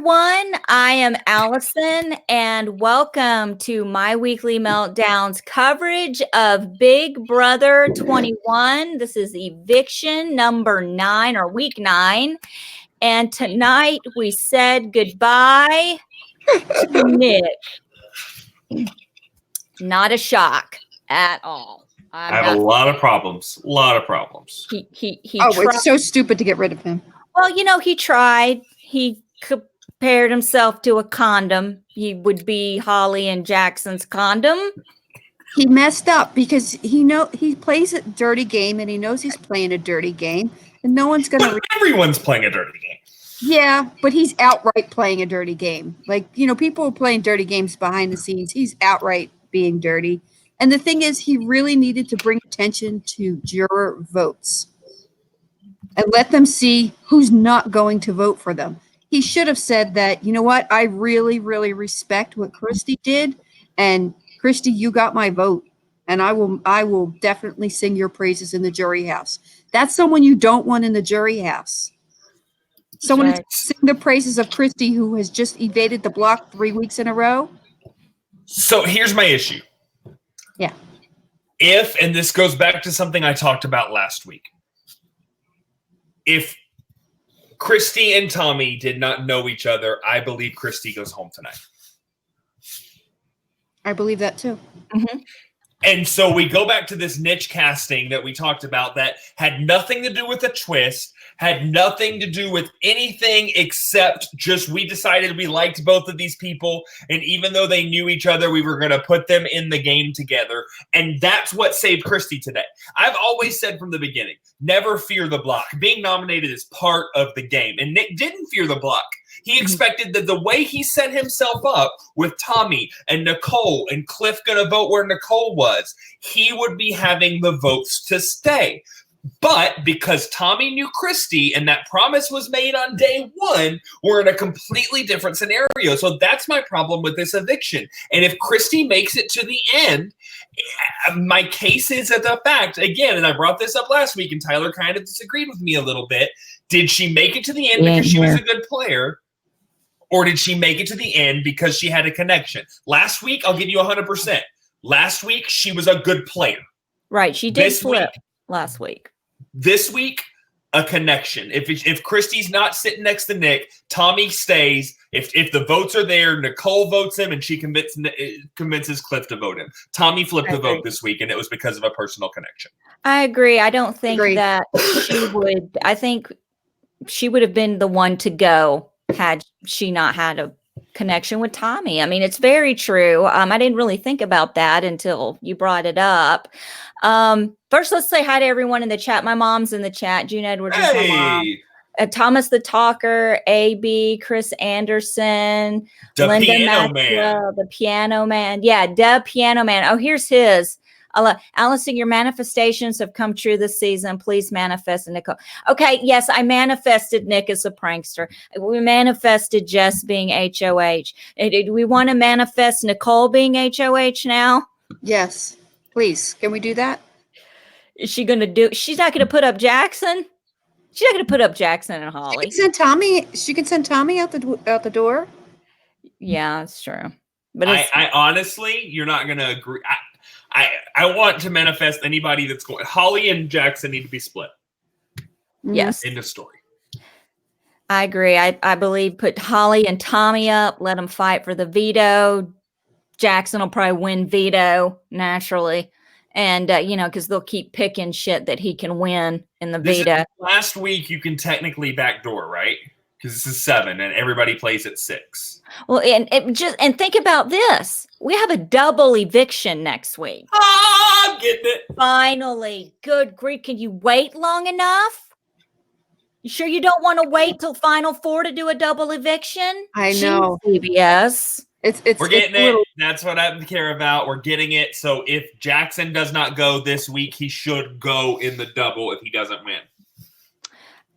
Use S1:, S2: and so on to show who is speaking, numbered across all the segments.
S1: everyone. I am Allison, and welcome to my weekly meltdowns coverage of Big Brother 21. This is Eviction number 9 or week 9. And tonight we said goodbye to Nick. Not a shock at all.
S2: I have a lot of problems.
S1: He
S3: it's so stupid to get rid of him.
S1: Well, he tried. He compared himself to a condom. He would be Holly and Jackson's condom.
S3: He messed up because he plays a dirty game and he knows he's playing a dirty game and no one's gonna.
S2: Everyone's playing a dirty game.
S3: Yeah, but he's outright playing a dirty game. Like people are playing dirty games behind the scenes. He's outright being dirty. And the thing is, he really needed to bring attention to juror votes and let them see who's not going to vote for them. He should have said that, you know what, I really, really respect what Christy did. And Christy, you got my vote. And I will definitely sing your praises in the jury house. That's someone you don't want in the jury house. Someone to sing the praises of Christy who has just evaded the block 3 weeks in a row.
S2: So here's my issue.
S3: Yeah.
S2: And this goes back to something I talked about last week. If Christy and Tommy did not know each other, I believe Christy goes home tonight.
S3: I believe that too.
S1: Mm-hmm.
S2: And so we go back to this niche casting that we talked about that had nothing to do with a twist, had nothing to do with anything except just we decided we liked both of these people. And even though they knew each other, we were going to put them in the game together. And that's what saved Christy today. I've always said from the beginning, never fear the block. Being nominated is part of the game. And Nick didn't fear the block. He expected that the way he set himself up with Tommy and Nicole and Cliff going to vote where Nicole was, he would be having the votes to stay. But because Tommy knew Christy and that promise was made on day 1, we're in a completely different scenario. So that's my problem with this eviction. And if Christy makes it to the end, my case is at the fact, again, and I brought this up last week and Tyler kind of disagreed with me a little bit. Did she make it to the end because she was a good player? Or did she make it to the end because she had a connection? Last week, I'll give you 100%. Last week, she was a good player.
S1: Right. She did flip last week.
S2: This week, a connection. If Christy's not sitting next to Nick, Tommy stays. If the votes are there, Nicole votes him, and she convinces Cliff to vote him. Tommy flipped the vote this week, and it was because of a personal connection.
S1: I agree. I don't think that she would. I think she would have been the one to go had she not had a connection with Tommy. I mean, it's very true. I didn't really think about that until you brought it up. First, let's say hi to everyone in the chat. My mom's in the chat. June Edwards is my mom. Thomas the Talker, A.B., Chris Anderson, Linda Maxwell, the Piano Man. Yeah, Deb Piano Man. Oh, here's his. Allison, your manifestations have come true this season. Please manifest Nicole. Okay, yes, I manifested Nick as a prankster. We manifested Jess being HOH. Do we want to manifest Nicole being HOH now?
S3: Yes, please. Can we do that?
S1: Is she going to do? She's not going to put up Jackson. She's not going to put up Jackson and Holly.
S3: She can send Tommy out the door.
S1: Yeah, that's true. But
S2: I honestly, you're not going to agree. I want to manifest anybody that's going. Holly and Jackson need to be split.
S1: Yes.
S2: End of story.
S1: I agree. I believe put Holly and Tommy up, let them fight for the veto. Jackson will probably win veto naturally. And, because they'll keep picking shit that he can win in the veto.
S2: Last week, you can technically backdoor, right? Because this is 7 and everybody plays at 6.
S1: Well, and think about this. We have a double eviction next week.
S2: I'm getting it.
S1: Finally. Good grief. Can you wait long enough? You sure you don't want to wait till Final 4 to do a double eviction?
S3: I know.
S1: CBS.
S2: We're getting it. That's what I care about. We're getting it. So if Jackson does not go this week, he should go in the double if he doesn't win.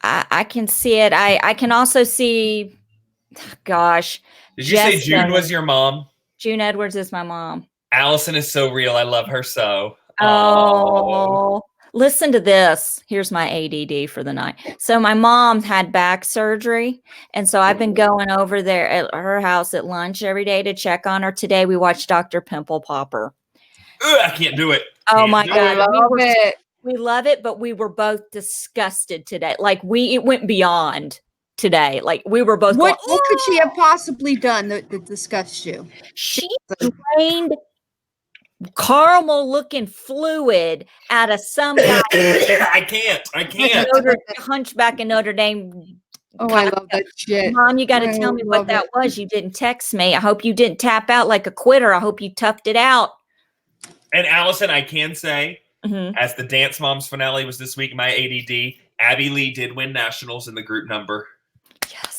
S1: I can see it. I can also see, gosh.
S2: Did you say June was your mom?
S1: June Edwards is my mom.
S2: Allison is so real. I love her so.
S1: Oh, listen to this. Here's my ADD for the night. So my mom had back surgery, and so I've been going over there at her house at lunch every day to check on her. Today we watched Dr. Pimple Popper.
S2: Ugh, I can't do it.
S1: Oh my God.
S3: I love it.
S1: We love it, but we were both disgusted today. Like it went beyond today. Like we were both
S3: What
S1: going,
S3: could she have possibly done that disgust you?
S1: She drained caramel looking fluid out of some guy.
S2: I can't.
S1: Hunchback in Notre Dame.
S3: Oh, I love that shit.
S1: Mom, you got to tell me what that was. You didn't text me. I hope you didn't tap out like a quitter. I hope you toughed it out.
S2: And Allison, I can say, as the Dance Moms finale was this week, my ADD, Abby Lee did win nationals in the group number.
S1: Yes.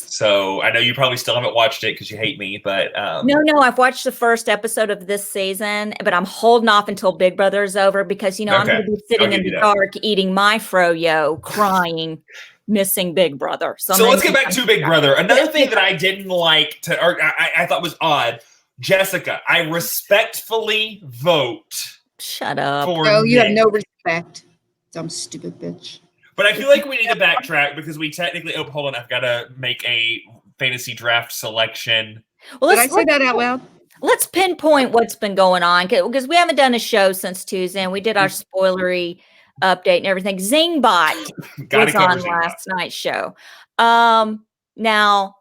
S2: So I know you probably still haven't watched it because you hate me, but
S1: no, I've watched the first episode of this season, but I'm holding off until Big Brother is over because I'm going to be sitting in the dark eating my froyo, crying, missing Big Brother. So
S2: let's get back to Big Brother. Another thing that I didn't like or I thought was odd, Jessica. I respectfully vote.
S1: Shut up.
S3: No, you have no respect, dumb stupid bitch.
S2: But I feel like we need to backtrack because we technically. Oh, hold on! I've got to make a fantasy draft selection.
S3: Well, did I say that out loud?
S1: Let's pinpoint what's been going on because we haven't done a show since Tuesday, and we did our spoilery update and everything. Zingbot was on last night's show. Now,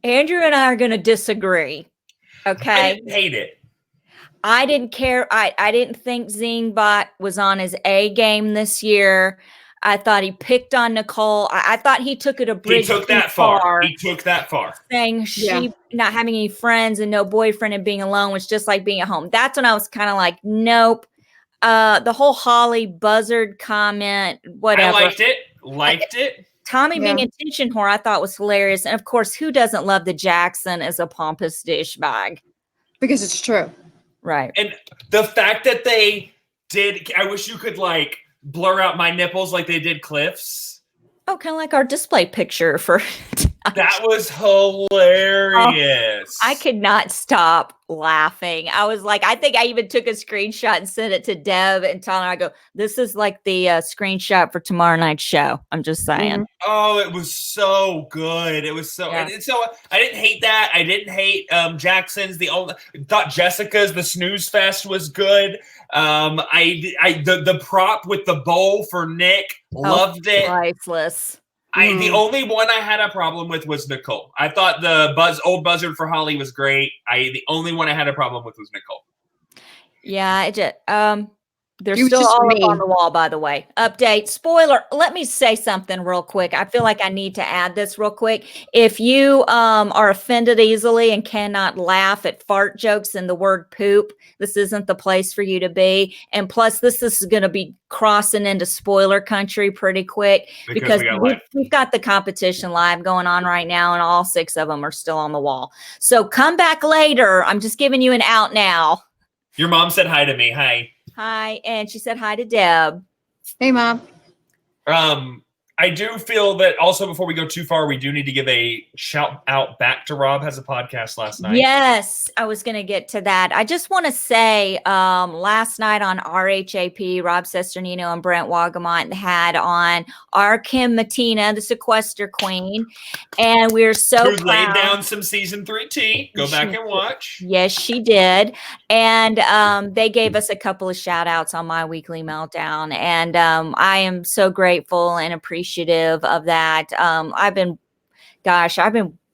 S1: Andrew and I are going to disagree. Okay,
S2: I didn't hate it.
S1: I didn't care. I didn't think Zingbot was on his A game this year. I thought he picked on Nicole. I thought he took it a bridge.
S2: He took that far. He took that far.
S1: Saying she not having any friends and no boyfriend and being alone was just like being at home. That's when I was kind of like, nope. The whole Holly buzzard comment, whatever.
S2: I liked it.
S1: Tommy being a attention whore, I thought was hilarious. And of course, who doesn't love the Jackson as a pompous dish bag?
S3: Because it's true.
S2: Right. And the fact that they did, I wish you could like blur out my nipples like they did Cliff's.
S1: Oh, kind of like our display picture for.
S2: That was hilarious.
S1: I could not stop laughing. I was like, I think I even took a screenshot and sent it to Deb and Tyler. I go, this is like the screenshot for tomorrow night's show. I'm just saying.
S2: Mm-hmm. Oh, it was so good. It was so, and so I didn't hate that. I didn't hate Jackson's. Thought Jessica's the snooze fest was good. The prop with the bowl for Nick, loved it.
S1: Priceless.
S2: The only one I had a problem with was Nicole. I thought the old buzzard for Holly was great. The only one I had a problem with was Nicole.
S1: Yeah, they're still all up on the wall, by the way. Update, spoiler. Let me say something real quick. I feel like I need to add this real quick. If you are offended easily and cannot laugh at fart jokes and the word poop, this isn't the place for you to be. And plus, this is going to be crossing into spoiler country pretty quick because we've got the competition live going on right now, and all 6 of them are still on the wall. So come back later. I'm just giving you an out now.
S2: Your mom said hi to me. Hi.
S1: Hi, and she said hi to Deb.
S3: Hey, Mom.
S2: I do feel that also before we go too far, we do need to give a shout out back to Rob has a podcast last night.
S1: Yes, I was going to get to that. I just want to say last night on RHAP, Rob Sesternino and Brent Wagamont had on our Kim Matina, the Sequester Queen. And we're so
S2: Who laid down some season 3 tea. Go back and watch.
S1: Yes, she did. And they gave us a couple of shout outs on My Weekly Meltdown. And I am so grateful and appreciative of that. I've been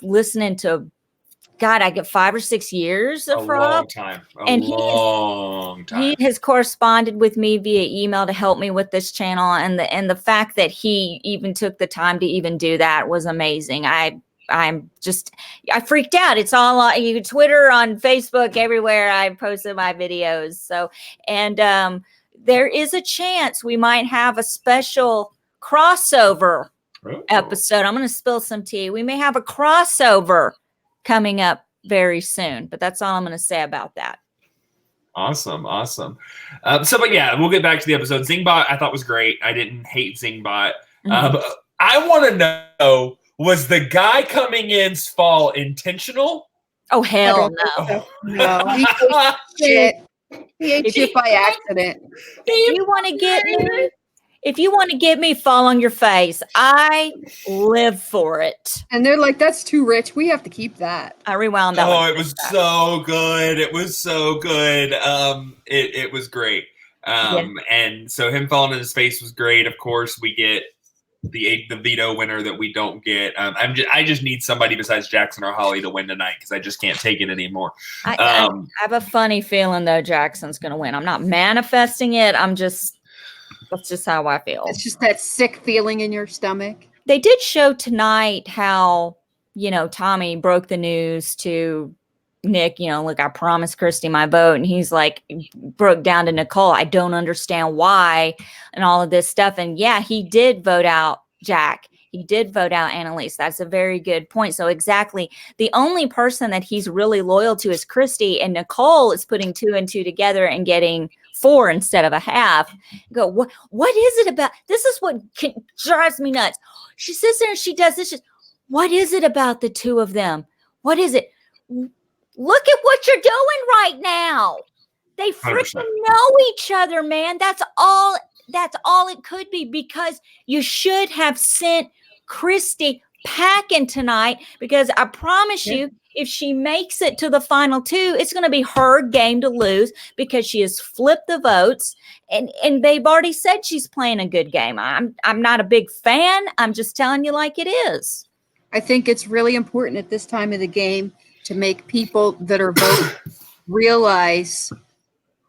S1: listening to, I get 5 or 6 years of Rob.
S2: Long time.
S1: He has corresponded with me via email to help me with this channel. And the fact that he even took the time to even do that was amazing. I freaked out. It's all on Twitter, on Facebook, everywhere I posted my videos. So, and there is a chance we might have a special crossover episode. I'm going to spill some tea. We may have a crossover coming up very soon, but that's all I'm going to say about that.
S2: Awesome. But yeah, we'll get back to the episode. Zingbot I thought was great. I didn't hate Zingbot. I want to know, was the guy coming in's fall intentional?
S1: Oh, hell no.
S3: No. Shit. He ate shit by accident.
S1: If you want to get me, fall on your face. I live for it.
S3: And they're like, that's too rich. We have to keep that.
S1: I rewound that.
S2: Oh, it was so good. It was so good. It was great. And so him falling in his face was great. Of course, we get the veto winner that we don't get. I just need somebody besides Jackson or Holly to win tonight because I just can't take it anymore.
S1: I have a funny feeling though Jackson's going to win. I'm not manifesting it. That's just how I feel.
S3: It's just that sick feeling in your stomach.
S1: They did show tonight how, Tommy broke the news to Nick, look, I promised Christy my vote. And he's like, broke down to Nicole. I don't understand why and all of this stuff. And yeah, he did vote out Jack. He did vote out Annalise. That's a very good point. So exactly. The only person that he's really loyal to is Christy, and Nicole is putting 2 and 2 together and getting 4 instead of a half. Go, what is it about? This is what drives me nuts. She sits there and she does this. What is it about the two of them? What is it? Look at what you're doing right now. They freaking know each other, man. That's all it could be, because you should have sent Christy packing tonight, because I promise you, if she makes it to the final 2, it's going to be her game to lose, because she has flipped the votes, and they've already said she's playing a good game. I'm not a big fan. I'm just telling you like it is.
S3: I think it's really important at this time of the game to make people that are voting realize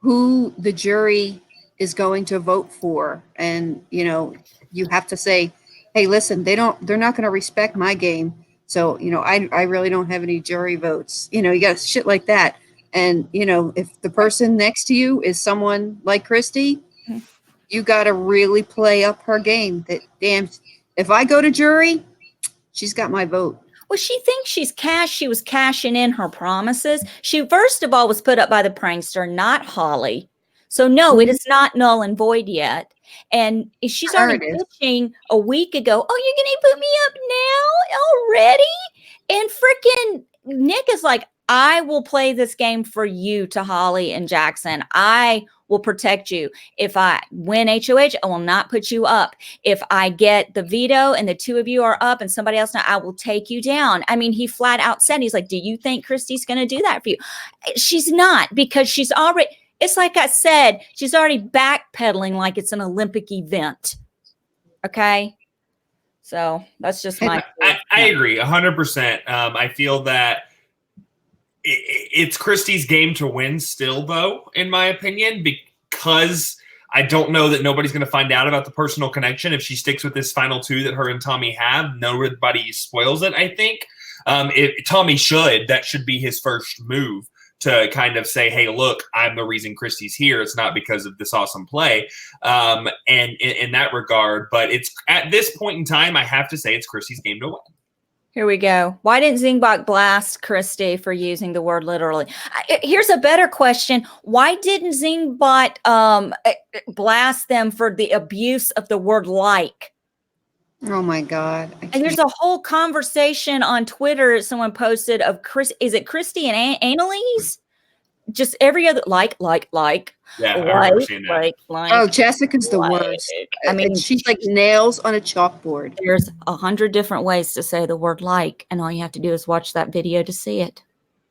S3: who the jury is going to vote for. And, you have to say, hey, listen, they're not going to respect my game. So, I really don't have any jury votes. You got shit like that. And, if the person next to you is someone like Christy, you got to really play up her game. That damn, if I go to jury, she's got my vote.
S1: Well, she thinks she was cashing in her promises. She, first of all, was put up by the prankster, not Holly. So no, it is not null and void yet. And she's already pitching a week ago. Oh, you're going to put me up now already? And freaking Nick is like, I will play this game for you to Holly and Jackson. I will protect you. If I win HOH, I will not put you up. If I get the veto and the 2 of you are up and somebody else, I will take you down. I mean, he flat out said, he's like, do you think Christy's going to do that for you? She's not, because she's already, it's like I said, she's already backpedaling like it's an Olympic event. Okay. So that's just my.
S2: I agree 100%. I feel that it's Christy's game to win still, though, in my opinion, because I don't know that nobody's going to find out about the personal connection if she sticks with this final 2 that her and Tommy have. Nobody spoils it, I think. If Tommy that should be his first move, to kind of say, hey, look, I'm the reason Christy's here. It's not because of this awesome play. And in that regard, but it's at this point in time, I have to say it's Christy's game to win.
S1: Here we go. Why didn't Zingbot blast Christy for using the word literally? Here's a better question. Why didn't Zingbot blast them for the abuse of the word like?
S3: Oh my God.
S1: And there's a whole conversation on Twitter someone posted of is it Christy and Annalise? Just every other like.
S2: Yeah, I remember seeing that.
S3: Like. Oh, Jessica's the worst. I mean, she's like nails on a chalkboard.
S1: There's 100 different ways to say the word like, and all you have to do is watch that video to see it.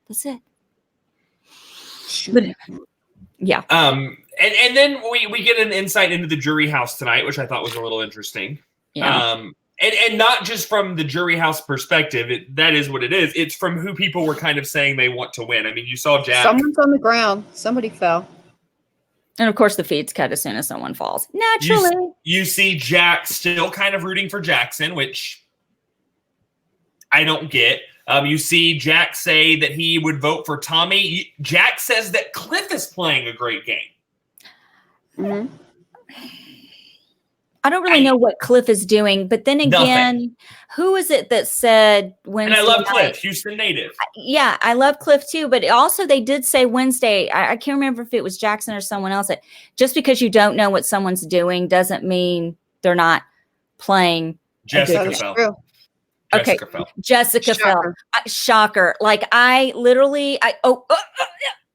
S1: That's it. But, yeah.
S2: And then we get an insight into the jury house tonight, which I thought was a little interesting.
S1: Yeah.
S2: And not just from the jury house perspective, that is what it is. It's from who people were kind of saying they want to win. I mean, you saw Jack.
S3: Someone's on the ground. Somebody fell.
S1: And of course, the feed's cut as soon as someone falls. Naturally.
S2: You see Jack still kind of rooting for Jackson, which I don't get. You see Jack say that he would vote for Tommy. Jack says that Cliff is playing a great game.
S3: Mm-hmm.
S1: I don't really know what Cliff is doing, but then again,
S2: nothing.
S1: Who is it that said Wednesday?
S2: And I love
S1: night?
S2: Cliff, Houston native.
S1: Yeah, I love Cliff too, but also they did say Wednesday. I can't remember if it was Jackson or someone else. That just because you don't know what someone's doing doesn't mean they're not playing.
S2: Jessica fell.
S1: Okay, Jessica fell. Shocker! Like I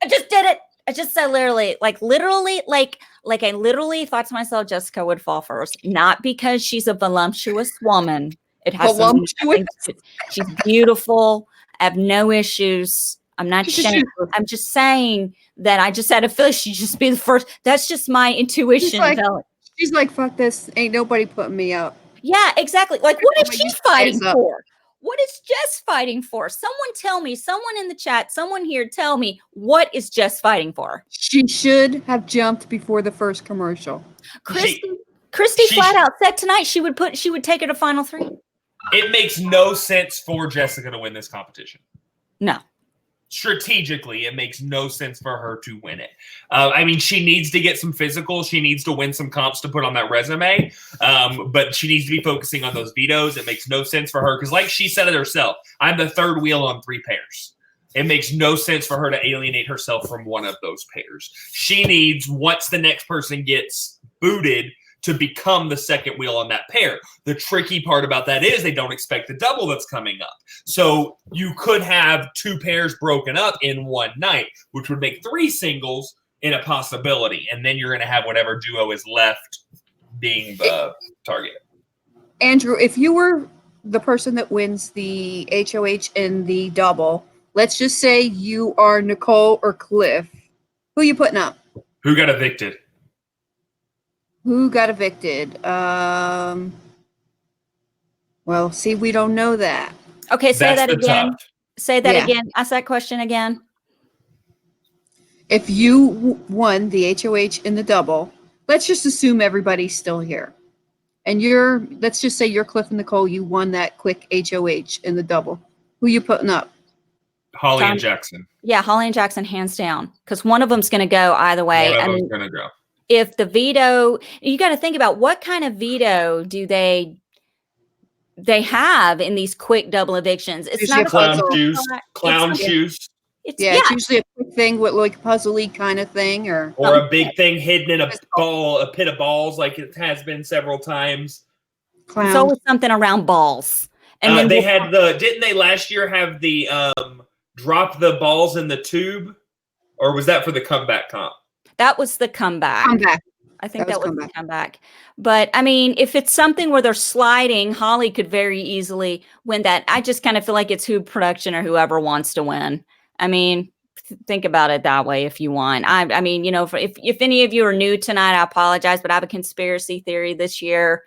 S1: just did it. I just said literally, like I literally thought to myself, Jessica would fall first, not because she's a voluptuous woman. It has
S3: Voluptuous?
S1: she's beautiful. I have no issues. I'm not saying. I'm just saying that I just had a feeling she'd just be the first. That's just my intuition.
S3: She's like, fuck this. Ain't nobody putting me up.
S1: Yeah, exactly. Like, what is she fighting for? What is Jess fighting for? Someone tell me, someone in the chat, someone here tell me, what is Jess fighting for?
S3: She should have jumped before the first commercial.
S1: Christy flat out said tonight she would take her to final 3.
S2: It makes no sense for Jessica to win this competition.
S1: No.
S2: Strategically, it makes no sense for her to win it. I mean, she needs to get some physical. She needs to win some comps to put on that resume. But she needs to be focusing on those vetoes. It makes no sense for her because, like she said it herself, I'm the third wheel on 3 pairs. It makes no sense for her to alienate herself from one of those pairs. She needs, once the next person gets booted, to become the second wheel on that pair. The tricky part about that is they don't expect the double that's coming up. So you could have 2 pairs broken up in one night, which would make 3 singles in a possibility. And then you're going to have whatever duo is left being the target.
S3: Andrew, if you were the person that wins the HOH in the double, let's just say you are Nicole or Cliff. Who are you putting up?
S2: Who got evicted?
S3: Who got evicted? Well, see, we don't know that.
S1: Okay, say that again.
S2: Tough.
S1: Say that again. Ask that question again.
S3: If you won the HOH in the double, let's just assume everybody's still here. And let's just say you're Cliff and Nicole, you won that quick HOH in the double. Who you putting up?
S2: Holly and Jackson.
S1: Yeah, Holly and Jackson, hands down. Because one of them's going to go either way.
S2: One of them's going to go.
S1: If the veto, you got to think about what kind of veto do they have in these quick double evictions. It's not
S2: clown shoes.
S3: It's usually a quick thing with like a puzzle-y kind of thing, or
S2: a big thing hidden in a pit of balls, like it has been several times.
S3: Clown.
S1: It's always something around balls. And then
S2: they had didn't they last year have the drop the balls in the tube, or was that for the comeback comp?
S1: That was the comeback. I think that was the comeback. But I mean, if it's something where they're sliding, Holly could very easily win that. I just kind of feel like it's production or whoever wants to win. I mean, think about it that way if you want. I mean, you know, if any of you are new tonight, I apologize, but I have a conspiracy theory this year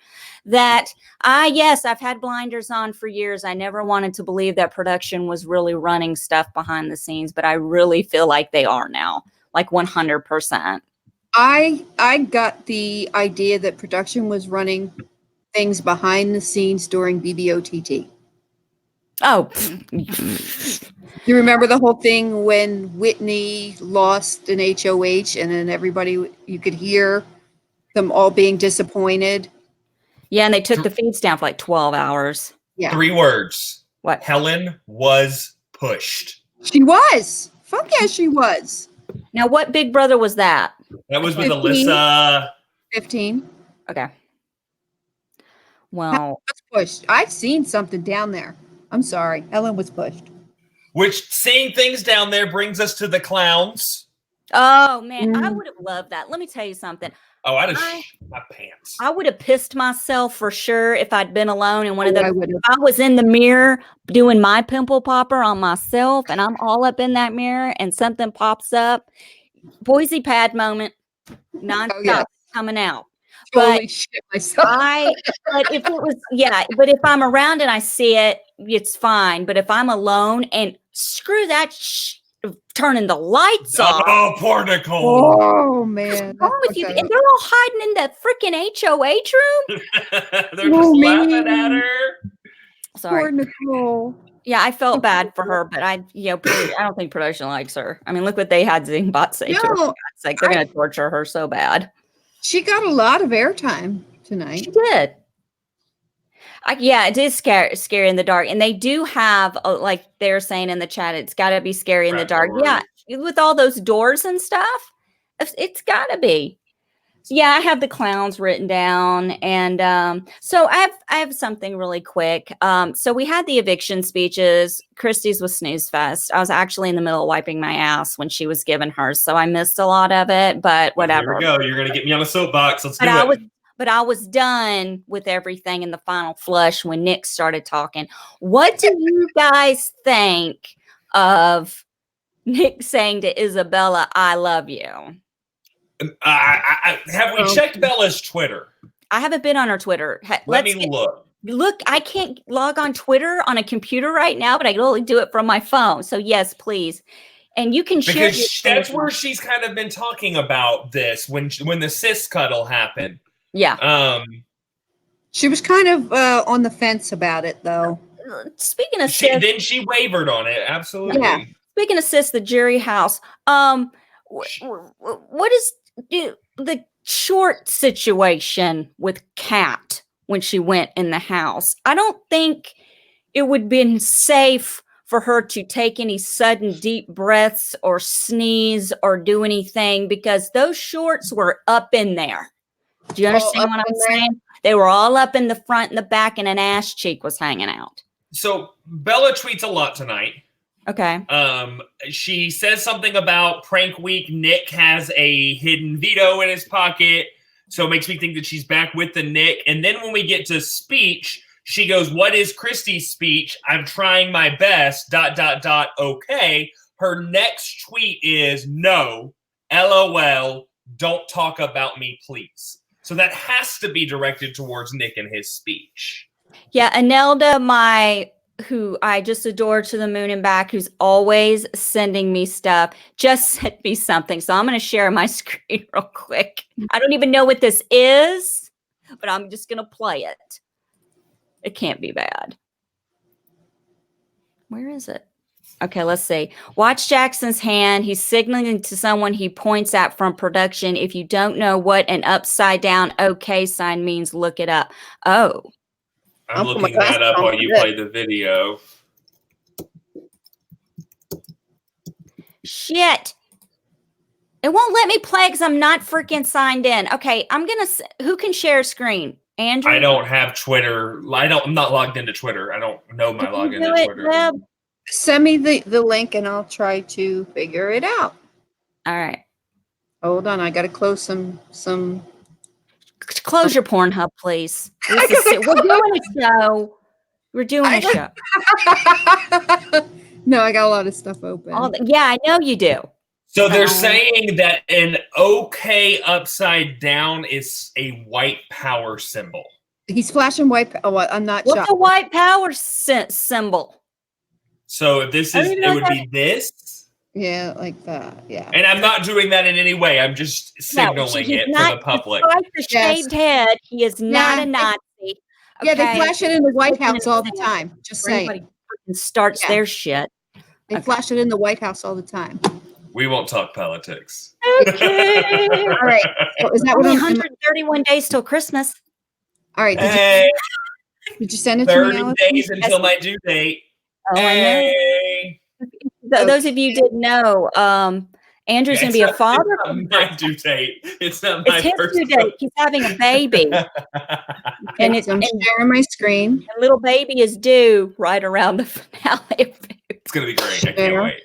S1: that yes, I've had blinders on for years. I never wanted to believe that production was really running stuff behind the scenes, but I really feel like they are now. Like 100%.
S3: I got the idea that production was running things behind the scenes during BBOTT.
S1: Oh.
S3: You remember the whole thing when Whitney lost an HOH and then everybody, you could hear them all being disappointed?
S1: Yeah, and they took the feeds down for like 12 hours.
S3: Yeah.
S2: 3 words.
S1: What?
S2: Helen was pushed.
S3: She was. Fuck yeah, she was.
S1: Now, what Big Brother was that?
S2: That was with Alyssa.
S3: 15.
S1: Okay. Well,
S3: was pushed. I've seen something down there. I'm sorry. Helen was pushed.
S2: Which, seeing things down there brings us to the clowns.
S1: Oh, man. I would have loved that. Let me tell you something.
S2: Oh, I'd have shit my pants.
S1: I would have pissed myself for sure if I'd been alone in one of those. If I was in the mirror doing my pimple popper on myself and I'm all up in that mirror and something pops up, Boise pad moment, nonstop coming out.
S3: Totally shit myself.
S1: But if it was, but if I'm around and I see it, it's fine. But if I'm alone and screw that turning the lights off.
S2: Oh, poor Nicole.
S3: Oh, man.
S1: What's wrong with you? And they're all hiding in that freaking HOH room.
S2: They're just laughing at her.
S1: Sorry.
S3: Poor Nicole.
S1: Yeah, I felt bad for her, but I don't think production likes her. I mean, look what they had Zingbot say to her. It's like they're going to torture her so bad.
S3: She got a lot of airtime tonight.
S1: She did. It is scary in the dark. And they do have, like they're saying in the chat, it's got to be scary in the dark. Yeah, with all those doors and stuff, it's got to be. Yeah, I have the clowns written down, and so I have something really quick. So we had the eviction speeches. Christie's was snooze fest. I was actually in the middle of wiping my ass when she was giving hers, so I missed a lot of it. But whatever.
S2: Here we go. You're gonna get me on a soapbox. Let's do it.
S1: But I was done with everything in the final flush when Nick started talking. What do you guys think of Nick saying to Isabella, "I love you"?
S2: Have we checked Bella's Twitter?
S1: I haven't been on her Twitter.
S2: Let me look.
S1: Look, I can't log on Twitter on a computer right now, but I can only do it from my phone. So yes, please. And you can share.
S2: Because that's where she's kind of been talking about this when the sis cuddle happened.
S1: Yeah.
S3: She was kind of on the fence about it, though.
S1: Speaking of sis,
S2: then she wavered on it. Absolutely.
S3: Yeah.
S1: Speaking of sis, the jury house. What is the short situation with Kat when she went in the house? I don't think it would have been safe for her to take any sudden deep breaths or sneeze or do anything because those shorts were up in there. Do you understand what I'm saying? They were all up in the front and the back, and an ass cheek was hanging out.
S2: So Bella tweets a lot tonight.
S1: Okay.
S2: She says something about prank week. Nick has a hidden veto in his pocket, so it makes me think that she's back with the Nick. And then when we get to speech, she goes, "What is Christie's speech? I'm trying my best. ... Okay." Her next tweet is, "No, LOL. Don't talk about me, please." So that has to be directed towards Nick and his speech.
S1: Yeah, Anelda, who I just adore to the moon and back, who's always sending me stuff, just sent me something. So I'm going to share my screen real quick. I don't even know what this is, but I'm just going to play it. It can't be bad. Where is it? Okay, let's see. Watch Jackson's hand. He's signaling to someone he points at from production. If you don't know what an upside down OK sign means, look it up. Oh.
S2: I'm looking that up while you play the video.
S1: Shit. It won't let me play because I'm not freaking signed in. Okay, who can share screen? Andrew?
S2: I don't have Twitter. I'm not logged into Twitter. I don't know my login to Twitter.
S1: Web?
S3: Send me the link and I'll try to figure it out.
S1: All right.
S3: Hold on, I gotta close some.
S1: Close your Pornhub, please. We're doing a show. We're doing a show.
S3: No, I got a lot of stuff open.
S1: Yeah, I know you do.
S2: So they're saying that an OK upside down is a white power symbol.
S3: He's flashing white. Oh, I'm not sure.
S1: What's a white power symbol?
S2: So if this is, it would be this.
S3: Yeah, like that. Yeah.
S2: And I'm not doing that in any way. I'm just signaling it for the public.
S1: Despite the shaved head, he is not a Nazi. Okay?
S3: Yeah, they flash it in the White House all the time. Just saying.
S1: Everybody starts their shit.
S3: They flash it in the White House all the time.
S2: We won't talk politics.
S1: Okay.
S3: All right. So is that what
S1: 131 days till Christmas.
S3: All right. Did you send it to me?
S2: 30 days until my due date.
S1: Oh, I know. Those of you didn't know, Andrew's going to be a father.
S2: It's not my due date. It's not my
S1: first due date. He's having a baby.
S3: And I'm sharing my screen.
S1: And little baby is due right around the finale.
S2: It's going to be great. I can't wait.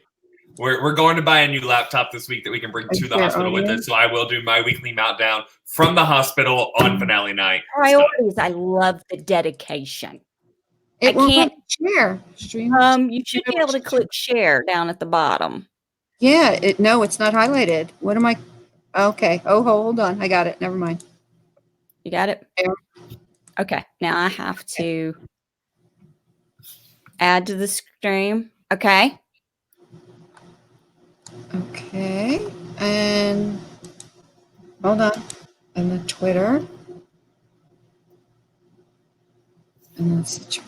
S2: We're going to buy a new laptop this week that we can bring to the hospital with us. So I will do my weekly meltdown from the hospital on finale night.
S1: Priorities. I love the dedication.
S3: It won't share. Stream.
S1: You should be able to click share down at the bottom.
S3: Yeah. No, it's not highlighted. What am I? Okay. Oh, hold on. I got it. Never mind.
S1: You got it?
S3: Yeah.
S1: Okay. Now I have to add to the stream. Okay.
S3: Okay. And hold on. And the Twitter. And that's the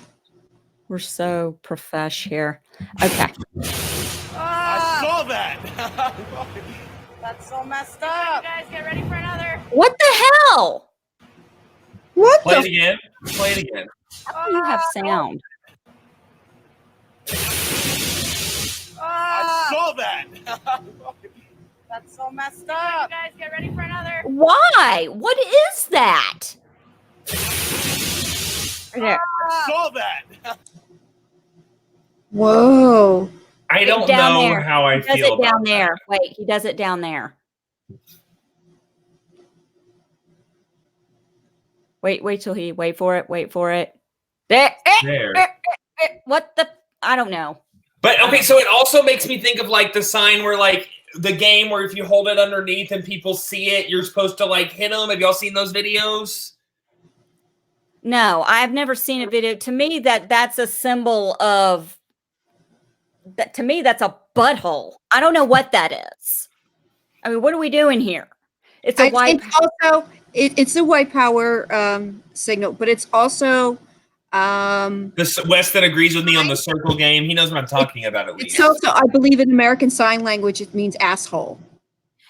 S1: We're so profesh here. Okay.
S4: I saw that. That's so messed up.
S5: You guys get ready for another.
S1: What the hell?
S3: What?
S2: Play it again. Play it again.
S1: How do you have sound?
S4: I saw that. That's so messed up.
S5: Guys, get ready for another.
S1: Why? What is that?
S4: I saw that.
S3: Whoa.
S2: I don't
S1: Down
S2: know
S1: there.
S2: how I
S1: He does
S2: feel
S1: it down
S2: about
S1: there.
S2: that.
S1: Wait, he does it down there. Wait till he wait for it.
S2: There.
S1: What the? I don't know.
S2: But okay, so it also makes me think of like the sign where like the game where if you hold it underneath and people see it, you're supposed to like hit them. Have y'all seen those videos?
S1: No, I've never seen a video. To me, that's a symbol of that. To me, that's a butthole. I don't know what that is. I mean, what are we doing here? It's a white.
S3: It's also it's a white power signal, but it's also
S2: The Weston agrees with me on the circle game. He knows what I'm talking about at least.
S3: it's also, I believe, in American Sign Language, it means asshole.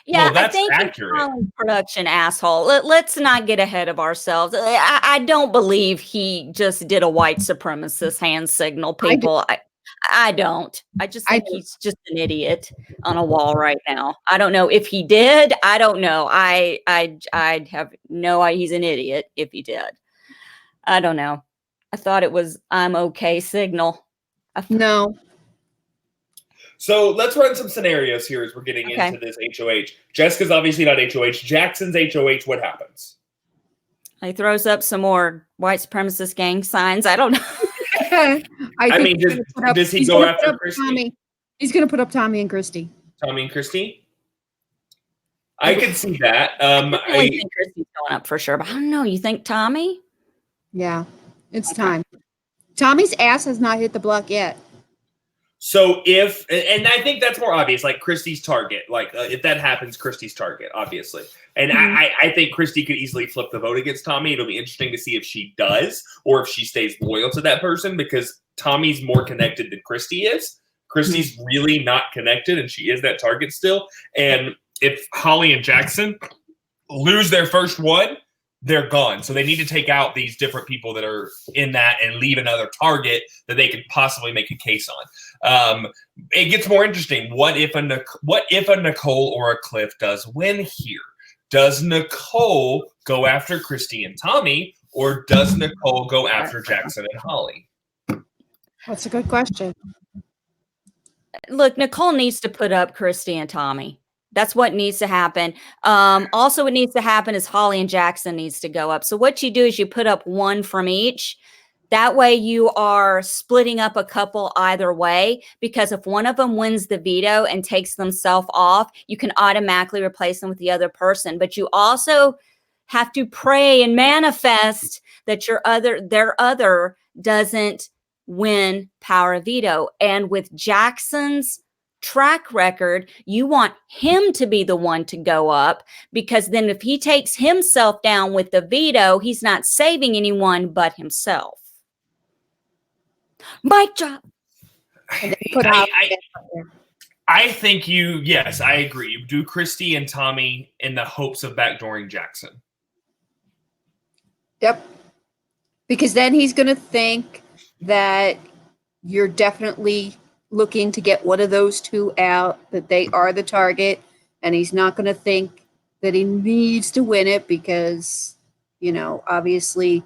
S1: Yeah,
S2: Well, that's
S1: I think
S2: accurate.
S1: Production asshole. Let's not get ahead of ourselves. I don't believe he just did a white supremacist hand signal. People, I don't. I just think he's just an idiot on a wall right now. I don't know if he did. I don't know. I have no idea. He's an idiot if he did. I don't know. I thought it was I'm okay signal.
S3: No.
S2: So let's run some scenarios here as we're getting into this HOH. Jessica's obviously not HOH. Jackson's HOH. What happens?
S1: He throws up some more white supremacist gang signs. I don't know.
S2: I mean, does he go after Christy?
S3: Tommy. He's going to put up Tommy and Christy.
S2: Tommy and Christy? I could see that.
S1: I think Christy's going up for sure, but I don't know. You think Tommy?
S3: Yeah, it's time. Tommy's ass has not hit the block yet.
S2: So and I think that's more obvious, like Christy's target. Like if that happens, Christy's target, obviously. And I think Christy could easily flip the vote against Tommy. It'll be interesting to see if she does or if she stays loyal to that person because Tommy's more connected than Christy is. Christy's really not connected and she is that target still. And if Holly and Jackson lose their first one, they're gone. So they need to take out these different people that are in that and leave another target that they could possibly make a case on. It gets more interesting. What if a Nicole or a Cliff does win here? Does Nicole go after Christy and Tommy, or does Nicole go after Jackson and Holly?
S3: That's a good question.
S1: Look, Nicole needs to put up Christy and Tommy. That's what needs to happen. Also, what needs to happen is Holly and Jackson needs to go up. So what you do is you put up one from each. That way you are splitting up a couple either way, because if one of them wins the veto and takes themselves off, you can automatically replace them with the other person. But you also have to pray and manifest that their other doesn't win power of veto. And with Jackson's track record, you want him to be the one to go up, because then if he takes himself down with the veto, he's not saving anyone but himself. Mic drop.
S2: I think yes, I agree. You do Christy and Tommy in the hopes of backdooring Jackson.
S3: Yep. Because then he's going to think that you're definitely looking to get one of those two out, that they are the target, and he's not going to think that he needs to win it because, obviously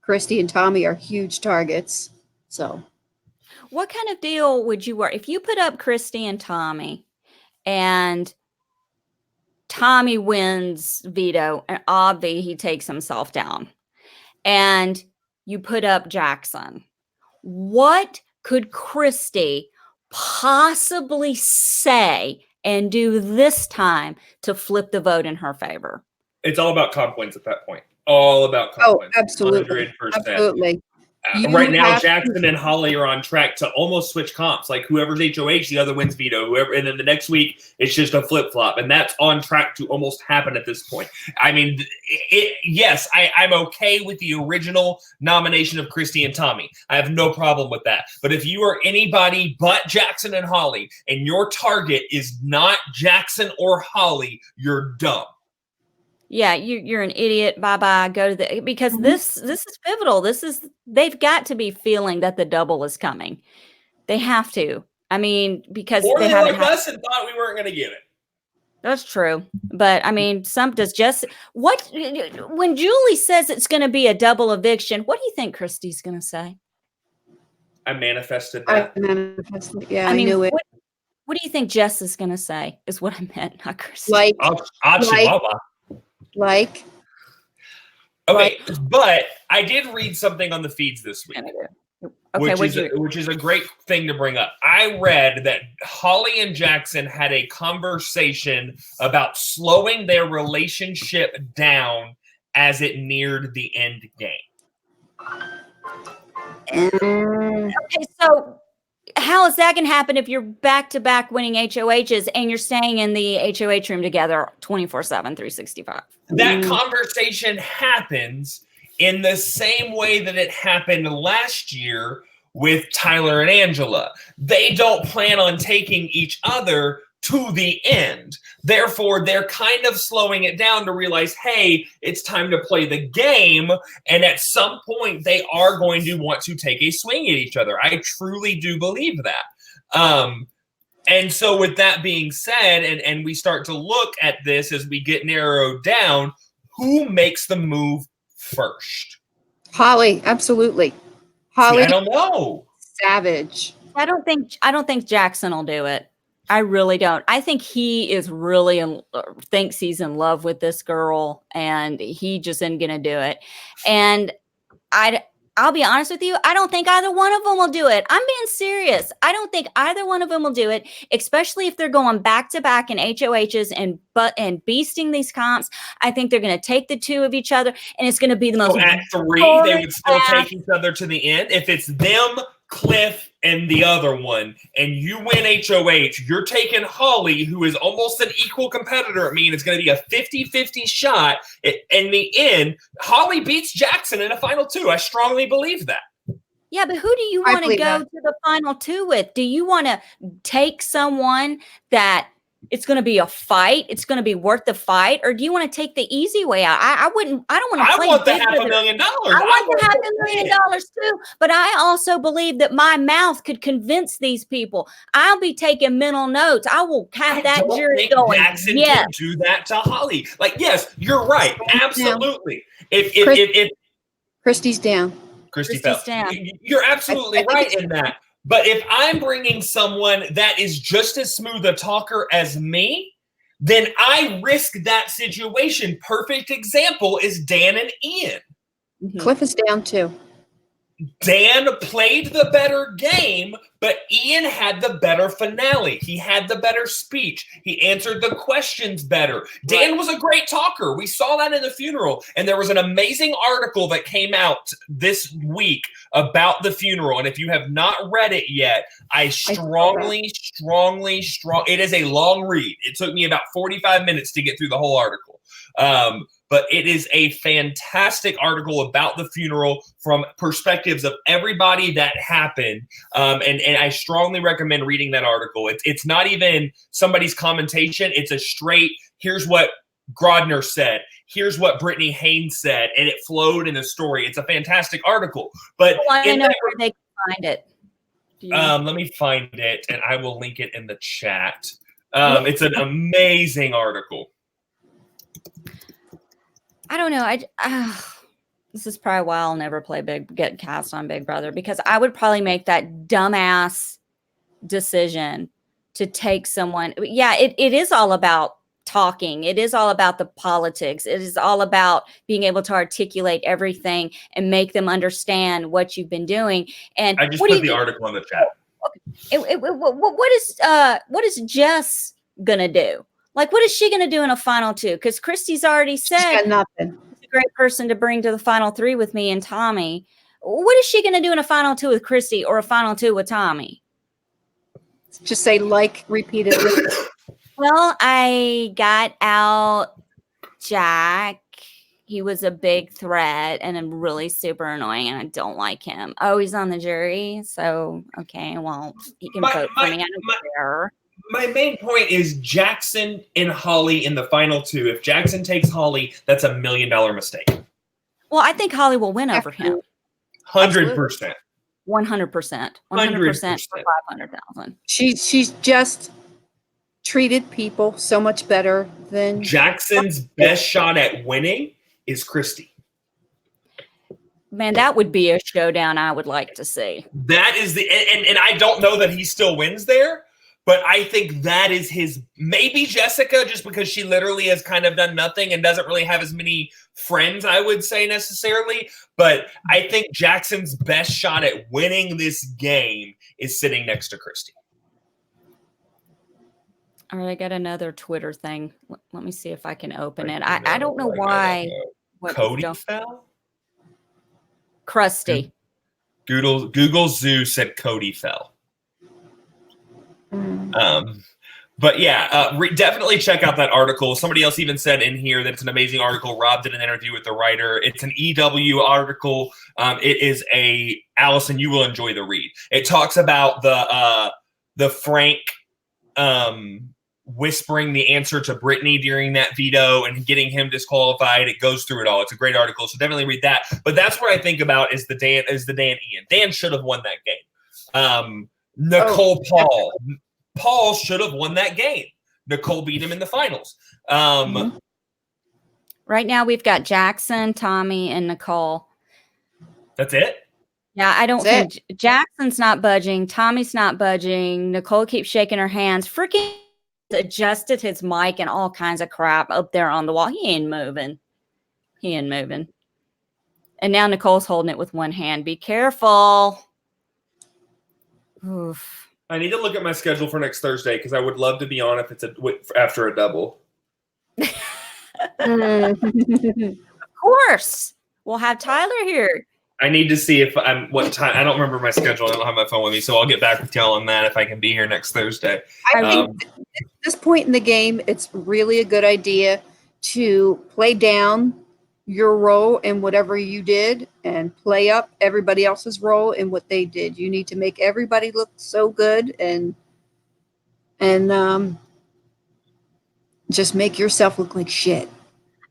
S3: Christy and Tommy are huge targets. So
S1: what kind of deal would you work if you put up Christy and Tommy and Tommy wins veto and obviously he takes himself down, and you put up Jackson? What could Christy possibly say and do this time to flip the vote in her favor?
S2: It's all about comp wins at that point. All about comp wins.
S3: Absolutely.
S2: 100%.
S3: Absolutely.
S2: Right now, Jackson and Holly are on track to almost switch comps. Like whoever's HOH, the other wins veto. Whoever, and then the next week it's just a flip flop, and that's on track to almost happen at this point. I mean, yes, I'm okay with the original nomination of Christy and Tommy. I have no problem with that. But if you are anybody but Jackson and Holly, and your target is not Jackson or Holly, you're dumb.
S1: Yeah, you're an idiot. Bye-bye. Go to because this is pivotal. They've got to be feeling that the double is coming. They have to. I mean, because
S2: or
S1: they
S2: they
S1: haven't
S2: like us and thought we weren't going to get it.
S1: That's true. But I mean, when Julie says it's going to be a double eviction, what do you think Christy's going to say?
S2: I manifested that.
S3: Yeah,
S1: I mean,
S3: knew it.
S1: What do you think Jess is going to say is what I meant, not Christy.
S3: Like,
S2: okay, but I did read something on the feeds this week.
S1: Okay,
S2: which is a great thing to bring up. I read that Holly and Jackson had a conversation about slowing their relationship down as it neared the end game.
S1: Okay, so how is that going to happen if you're back-to-back winning HOHs and you're staying in the HOH room together 24/7, 365?
S2: That conversation happens in the same way that it happened last year with Tyler and Angela. They don't plan on taking each other to the end. Therefore, they're kind of slowing it down to realize, hey, it's time to play the game. And at some point, they are going to want to take a swing at each other. I truly do believe that. And so with that being said, and we start to look at this as we get narrowed down, who makes the move first?
S3: Holly, absolutely. Holly,
S2: see, I don't know.
S3: Savage.
S1: I don't think Jackson will do it. I really don't. I think he is really thinks he's in love with this girl, and he just isn't going to do it. And I'll be honest with you. I don't think either one of them will do it. I'm being serious. I don't think either one of them will do it, especially if they're going back to back in HOHs and beasting these comps. I think they're going to take the two of each other, and it's going to be the most.
S2: So at 3, they would still take each other to the end. If it's them, Cliff, and the other one, and you win HOH, you're taking Holly, who is almost an equal competitor. I mean, it's going to be a 50-50 shot. In the end, Holly beats Jackson in a final 2. I strongly believe that.
S1: Yeah, but who do you want to go to the final 2 with? Do you want to take someone that it's going to be a fight, it's going to be worth the fight, or do you want to take the easy way out? I don't want to play.
S2: I want the $500,000.
S1: I want the $500,000 too, but I also believe that my mouth could convince these people. I'll be taking mental notes. I will have that jury going.
S2: Jackson can do that to Holly. Like, yes, you're right. Absolutely. If
S3: Christy's down.
S2: Christy's down. You're absolutely right in that. But if I'm bringing someone that is just as smooth a talker as me, then I risk that situation. Perfect example is Dan and Ian.
S3: Mm-hmm. Cliff is down too.
S2: Dan played the better game, but Ian had the better finale. He had the better speech. He answered the questions better. Dan was a great talker. We saw that in the funeral. And there was an amazing article that came out this week about the funeral. And if you have not read it yet, I strongly, it is a long read. It took me about 45 minutes to get through the whole article. But it is a fantastic article about the funeral from perspectives of everybody that happened. And I strongly recommend reading that article. It's not even somebody's commentation. It's a straight, here's what Grodner said. Here's what Brittany Haynes said. And it flowed in a story. It's a fantastic article. But
S1: I know where they can find it.
S2: Let me find it, and I will link it in the chat. It's an amazing article.
S1: I don't know. This is probably why I'll never get cast on Big Brother, because I would probably make that dumbass decision to take someone. Yeah, it is all about talking. It is all about the politics. It is all about being able to articulate everything and make them understand what you've been doing. And
S2: I just put the article in the chat.
S1: What is Jess gonna do? Like, what is she going to do in a final 2? Because Christy's already said
S3: nothing.
S1: She's a great person to bring to the final 3 with me and Tommy. What is she going to do in a final 2 with Christy or a final 2 with Tommy?
S3: Just say repeatedly.
S1: Well, I got out Jack. He was a big threat and I'm really super annoying and I don't like him. Oh, he's on the jury. So, okay, well, he can vote for me. I don't care.
S2: My main point is Jackson and Holly in the final 2. If Jackson takes Holly, that's $1 million mistake.
S1: Well, I think Holly will win over him.
S2: 100%.
S1: 100%. 100% for 500,000.
S3: She's just treated people so much better than
S2: Jackson's best shot at winning is Christy.
S1: Man, that would be a showdown I would like to see.
S2: That is and I don't know that he still wins there, but I think that is his, maybe Jessica, just because she literally has kind of done nothing and doesn't really have as many friends, I would say, necessarily. But I think Jackson's best shot at winning this game is sitting next to Christy.
S1: All right, I got another Twitter thing. Let me see if I can open it. I don't know why.
S2: Cody fell?
S1: Krusty.
S2: Google Zoo said Cody fell. But yeah, definitely check out that article. Somebody else even said in here that it's an amazing article. Rob did an interview with the writer. It's an EW article. It is Allison, you will enjoy the read. It talks about the Frank whispering the answer to Brittany during that veto and getting him disqualified. It goes through it all. It's a great article, so definitely read that. But that's what I think about is the Dan Ian. Dan should have won that game. Nicole Paul should have won that game. Nicole beat him in the finals.
S1: Right now we've got Jackson, Tommy, and Nicole.
S2: That's it?
S1: Yeah, I don't think Jackson's not budging. Tommy's not budging. Nicole keeps shaking her hands. Freaking adjusted his mic and all kinds of crap up there on the wall. He ain't moving. And now Nicole's holding it with one hand. Be careful. Oof.
S2: I need to look at my schedule for next Thursday because I would love to be on if it's after a double.
S1: Of course. We'll have Tyler here.
S2: I need to see if what time. I don't remember my schedule. I don't have my phone with me, so I'll get back with y'all on that if I can be here next Thursday.
S3: I think at this point in the game, it's really a good idea to play down your role in whatever you did and play up everybody else's role in what they did. You need to make everybody look so good and just make yourself look like shit.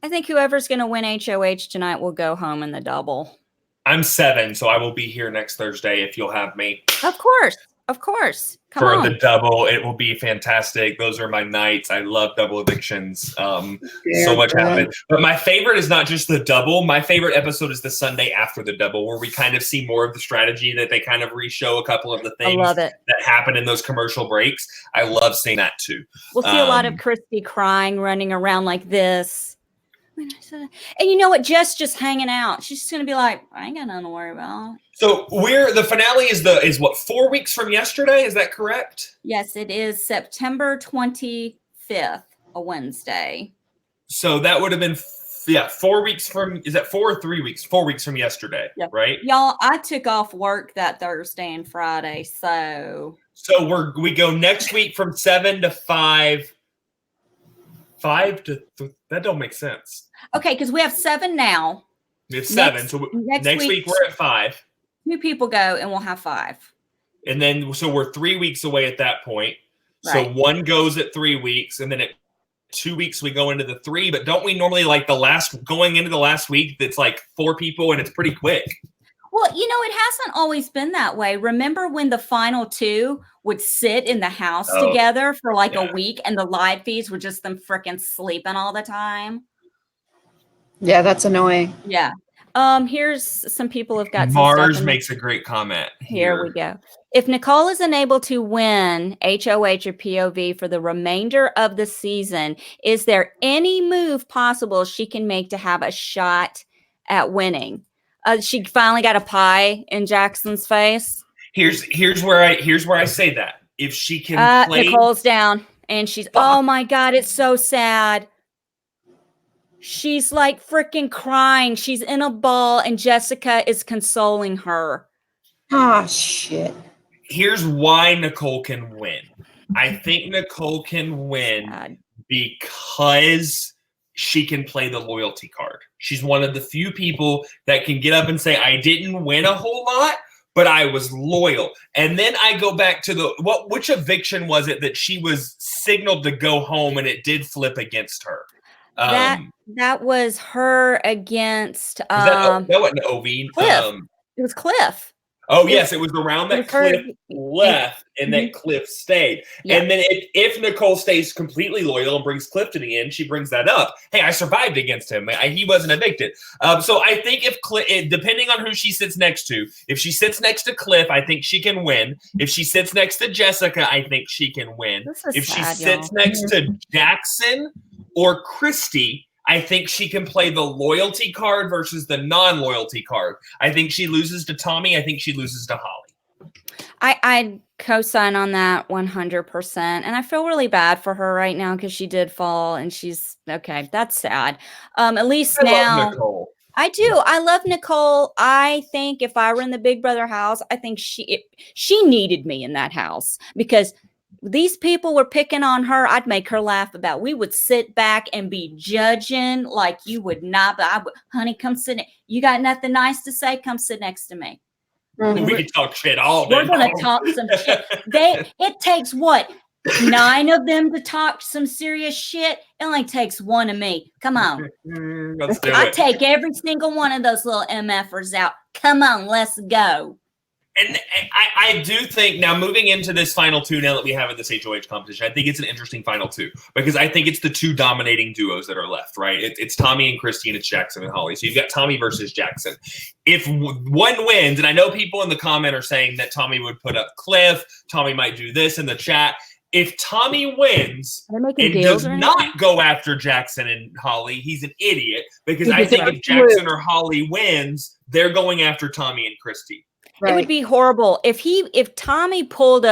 S1: I think whoever's going to win HOH tonight will go home in the double.
S2: I'm 7, so I will be here next Thursday if you'll have me.
S1: Of course. Come
S2: for
S1: on.
S2: the double. It will be fantastic. Those are my nights. I love double evictions. So much happened. But my favorite is not just the double. My favorite episode is the Sunday after the double, where we kind of see more of the strategy that they kind of re-show a couple of the things that happen in those commercial breaks. I love seeing that too.
S1: We'll see a lot of Christy crying, running around like this. And you know what? Jess just hanging out. She's just gonna be like, I ain't got nothing to worry about.
S2: So the finale is what, 4 weeks from yesterday? Is that correct?
S1: Yes, it is September 25th, a Wednesday.
S2: So that would have been 4 weeks from. Is that 4 or 3 weeks? 4 weeks from yesterday, right?
S1: Y'all, I took off work that Thursday and Friday, so
S2: we go next week from 7 to 5. 5 to that don't make sense.
S1: Okay, because we have 7 now.
S2: We have 7, so next week we're at 5.
S1: 2 people go, and we'll have 5.
S2: And then, so we're 3 weeks away at that point.
S1: Right.
S2: So one goes at 3 weeks, and then at 2 weeks we go into the 3. But don't we normally going into the last week? That's like 4 people, and it's pretty quick.
S1: Well, it hasn't always been that way. Remember when the final 2 would sit in the house together for a week, and the live feeds were just them freaking sleeping all the time?
S3: Yeah, that's annoying.
S1: Yeah. Here's some people have got
S2: Mars makes a great comment.
S1: Here we go. If Nicole is unable to win HOH or POV for the remainder of the season, is there any move possible she can make to have a shot at winning? She finally got a pie in Jackson's face.
S2: Here's where I say that. If she can play,
S1: Nicole's down and she's oh my God, it's so sad. She's like freaking crying. She's in a ball and Jessica is consoling her.
S3: Ah, shit.
S2: Here's why Nicole can win. I think Nicole can win because she can play the loyalty card. She's one of the few people that can get up and say, I didn't win a whole lot, but I was loyal. And then I go back to which eviction was it that she was signaled to go home and it did flip against her?
S1: That was her against
S2: that wasn't Ovi.
S1: Cliff. It was Cliff.
S2: Oh, yes, it was the round that Cliff left and that Cliff stayed.
S1: Yeah.
S2: And then if Nicole stays completely loyal and brings Cliff to the end, she brings that up. Hey, I survived against him. He wasn't evicted. So I think if Cliff, depending on who she sits next to, if she sits next to Cliff, I think she can win. If she sits next to Jessica, I think she can win. If she sits next to Jackson or Christy, I think she can play the loyalty card versus the non-loyalty card. I think she loses to Tommy. I think she loses to Holly.
S1: I co-sign on that 100%. And I feel really bad for her right now because she did fall and she's okay. That's sad. At least now.
S2: Love Nicole.
S1: I do. I love Nicole. I think if I were in the Big Brother house, I think she needed me in that house because these people were picking on her. I'd make her laugh about. We would sit back and be judging like you would not. But honey, come sit. You got nothing nice to say? Come sit next to me.
S2: We could talk shit all day.
S1: We're going to talk some shit. It takes what? 9 of them to talk some serious shit. It only takes 1 of me. Come on.
S2: Let's do it.
S1: I take every single one of those little MFers out. Come on, let's go.
S2: And I do think now moving into this final 2 now that we have in this HOH competition, I think it's an interesting final 2 because I think it's the 2 dominating duos that are left, right? It's Tommy and Christy and it's Jackson and Holly. So you've got Tommy versus Jackson. If one wins, and I know people in the comment are saying that Tommy would put up Cliff, Tommy might do this in the chat. If Tommy wins and does not go after Jackson and Holly, he's an idiot because I think if Jackson or Holly wins, they're going after Tommy and Christy.
S1: Right. It would be horrible if Tommy pulled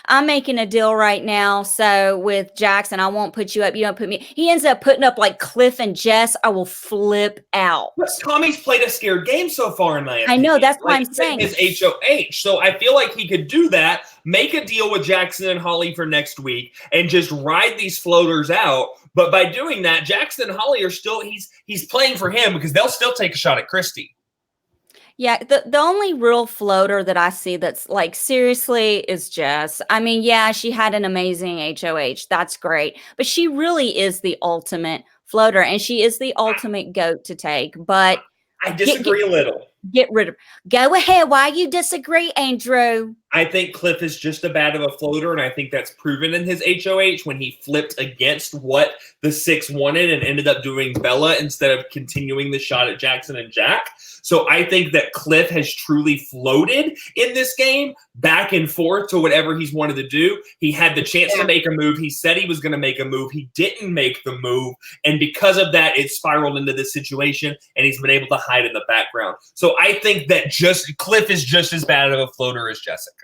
S1: I'm making a deal right now. So with Jackson, I won't put you up. You don't put me. He ends up putting up like Cliff and Jess. I will flip out.
S2: But Tommy's played a scared game so far in my opinion.
S1: I know. That's what I'm saying.
S2: His HOH. So I feel like he could do that, make a deal with Jackson and Holly for next week and just ride these floaters out. But by doing that, Jackson and Holly are still, he's playing for him because they'll still take a shot at Christy.
S1: Yeah, the only real floater that I see that's like seriously is Jess. I mean, yeah, she had an amazing HOH. That's great. But she really is the ultimate floater and she is the ultimate GOAT to take. But
S2: I disagree a little.
S1: Get rid of her. Go ahead. Why you disagree, Andrew?
S2: I think Cliff is just as bad of a floater, and I think that's proven in his HOH when he flipped against what the 6 wanted and ended up doing Bella instead of continuing the shot at Jackson and Jack. So I think that Cliff has truly floated in this game back and forth to whatever he's wanted to do. He had the chance to make a move. He said he was going to make a move. He didn't make the move. And because of that, it spiraled into this situation, and he's been able to hide in the background. So I think that Cliff is just as bad of a floater as Jessica.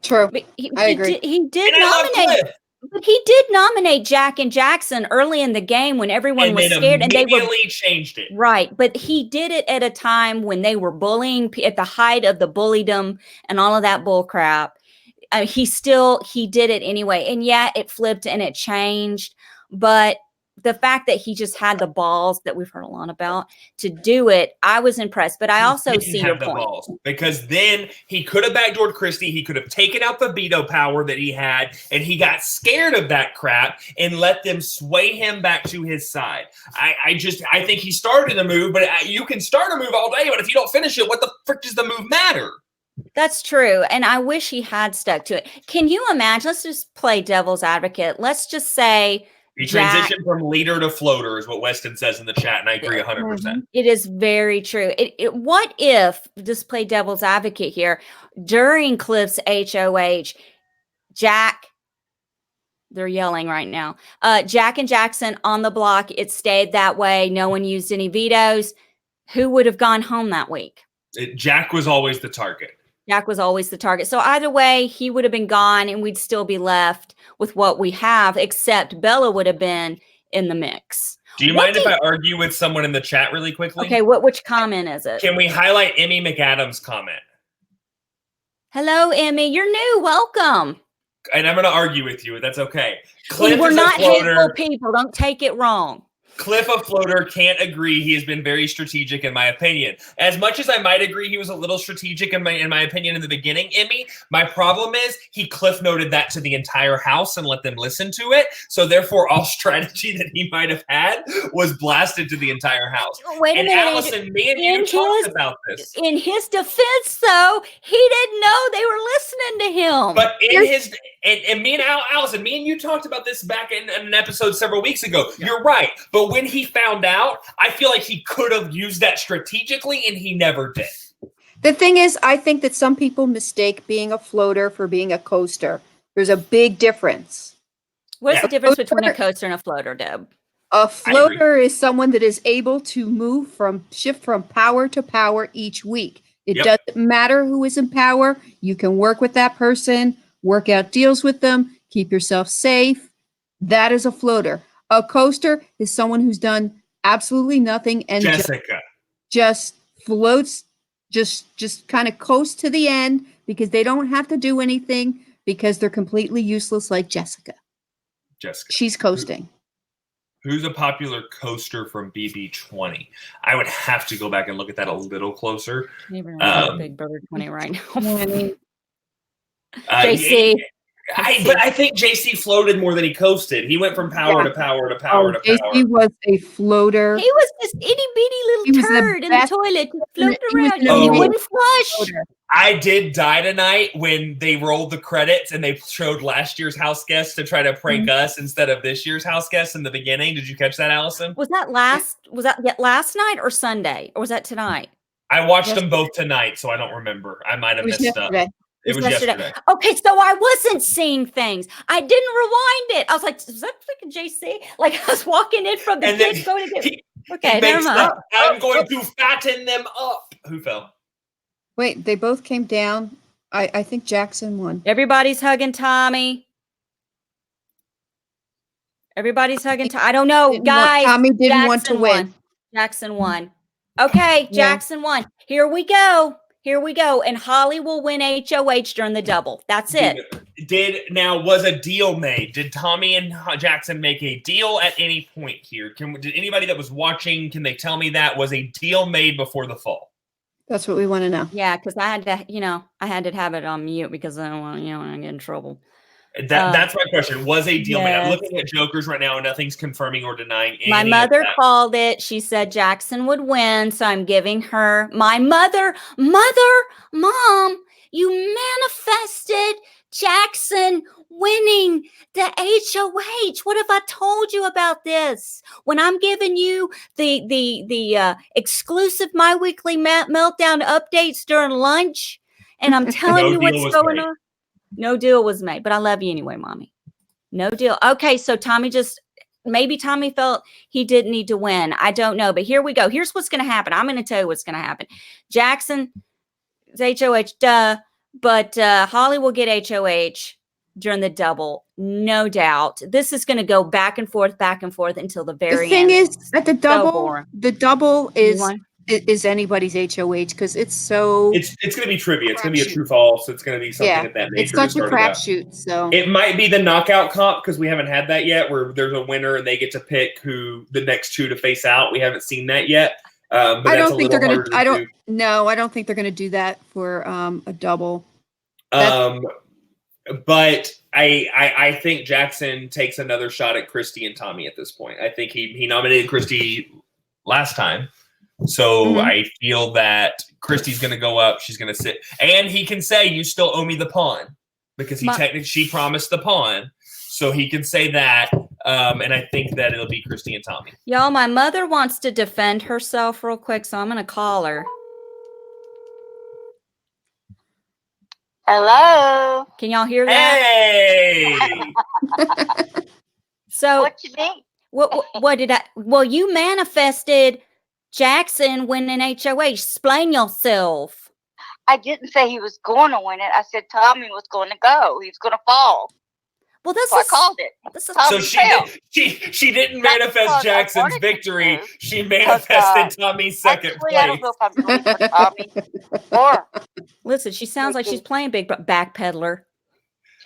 S3: True. I agree.
S1: He did nominate. But he did nominate Jack and Jackson early in the game when everyone was scared and they immediately
S2: changed it.
S1: Right. But he did it at a time when they were bullying at the height of the bulliedom and all of that bull crap. He did it anyway. And yeah, it flipped and it changed. But the fact that he just had the balls that we've heard a lot about to do it, I was impressed. But I also see your point.
S2: Balls, because then he could have backdoored Christy. He could have taken out the veto power that he had, and he got scared of that crap and let them sway him back to his side. I think he started a move, but you can start a move all day, but if you don't finish it, what the frick does the move matter?
S1: That's true. And I wish he had stuck to it. Can you imagine? Let's just play devil's advocate. Let's just say
S2: he transitioned from leader to floater is what Weston says in the chat, and I agree 100%.
S1: It is very true. What if, just play devil's advocate here, during Cliff's HOH, Jack, they're yelling right now, Jack and Jackson on the block, it stayed that way, no one used any vetoes, who would have gone home that week?
S2: Jack was always the target.
S1: Jack was always the target. So either way, he would have been gone and we'd still be left with what we have, except Bella would have been in the mix.
S2: Do you mind if I argue with someone in the chat really quickly?
S1: Okay, which comment is it?
S2: Can we highlight Emmy McAdams' comment?
S1: Hello, Emmy. You're new. Welcome.
S2: And I'm going to argue with you. That's okay.
S1: We're not hateful people. Don't take it wrong.
S2: Cliff a floater can't agree. He has been very strategic in my opinion. As much as I might agree he was a little strategic in my opinion in the beginning, Emmy, my problem is he cliff noted that to the entire house and let them listen to it. So therefore all strategy that he might have had was blasted to the entire house.
S1: Wait a minute,
S2: Allison, me and you talked about this.
S1: In his defense, though, he didn't know they were listening to him.
S2: But in his and me and Allison, me and you talked about this back in an episode several weeks ago. Yeah. You're right. But when he found out, I feel like he could have used that strategically, and he never did.
S3: The thing is, I think that some people mistake being a floater for being a coaster. There's a big difference.
S1: What's the difference between a coaster and a floater, Deb?
S3: A floater is someone that is able to shift from power to power each week. It doesn't matter who is in power. You can work with that person, work out deals with them, keep yourself safe. That is a floater. A coaster is someone who's done absolutely nothing and just floats, just kind of coast to the end because they don't have to do anything because they're completely useless like Jessica. She's coasting.
S2: Who's a popular coaster from BB20? I would have to go back and look at that a little closer.
S1: Big Brother 20 right now.
S2: JC. But I think JC floated more than he coasted. He went from power to power to power to power.
S3: JC was a floater.
S1: He was this itty bitty little turd in the toilet who floated around and he wouldn't flush.
S2: I did die tonight when they rolled the credits and they showed last year's house guests to try to prank us instead of this year's house guests in the beginning. Did you catch that, Allison?
S1: Was that last night or Sunday? Or was that tonight?
S2: I watched them both tonight, so I don't remember. I might have missed up. It was yesterday.
S1: Okay, so I wasn't seeing things. I didn't rewind it. I was like, is that freaking JC? Like I was walking in from the kids going to get. Okay, never mind.
S2: I'm going to fatten them up. Who fell?
S3: Wait, they both came down. I think Jackson won.
S1: Everybody's hugging Tommy. Everybody's hugging Tommy. I don't know, guys.
S3: Tommy didn't want to win.
S1: Jackson won. Okay, Jackson won. Here we go. And Holly will win HOH during the double. That's it.
S2: Was a deal made? Did Tommy and Jackson make a deal at any point here? Did anybody that was watching, can they tell me that? Was a deal made before the fall?
S3: That's what we want to know.
S1: Yeah, because I had to have it on mute because I don't want to get in trouble.
S2: That's my question. Was a deal made? I'm looking at Jokers right now and nothing's confirming or denying any
S1: My mother called it. She said Jackson would win, so I'm giving her my mom, you manifested Jackson winning the HOH. What have I told you about this? When I'm giving you the exclusive My Weekly Meltdown updates during lunch, and I'm telling you what's going on. No deal was made, but I love you anyway, Mommy. No deal. Okay, so maybe Tommy felt he didn't need to win. I don't know, but here we go. Here's what's going to happen. I'm going to tell you what's going to happen. Jackson's HOH, but Holly will get HOH during the double, no doubt. This is going to go back and forth until the very end.
S3: The thing is, at the double is anybody's HOH because it's so.
S2: It's going to be trivia. It's going to be a true false. It's going to be something of that nature.
S3: It's such a crapshoot. So
S2: it might be the knockout comp because we haven't had that yet, where there's a winner and they get to pick who the next two to face out. We haven't seen that yet. But
S3: I don't think they're going to. I don't think they're going to do that for a double.
S2: But I think Jackson takes another shot at Christy and Tommy at this point. I think he nominated Christy last time. So I feel that Christy's going to go up. She's going to sit. And he can say, you still owe me the pawn. Because she promised the pawn. So he can say that. And I think that it'll be Christy and Tommy.
S1: Y'all, my mother wants to defend herself real quick. So I'm going to call her.
S5: Hello.
S1: Can y'all hear that?
S2: Hey.
S5: So what you mean?
S1: What did I? Well, you manifested Jackson winning HOH. Explain yourself.
S5: I didn't say he was going to win it. I said Tommy was going to go. He was going to fall.
S1: Well, that's
S5: so I called it.
S2: So she didn't manifest Jackson's victory. She manifested Tommy's second place.
S5: I don't know if I'm rooting for Tommy or.
S1: Listen, she sounds like she's playing big backpedaler.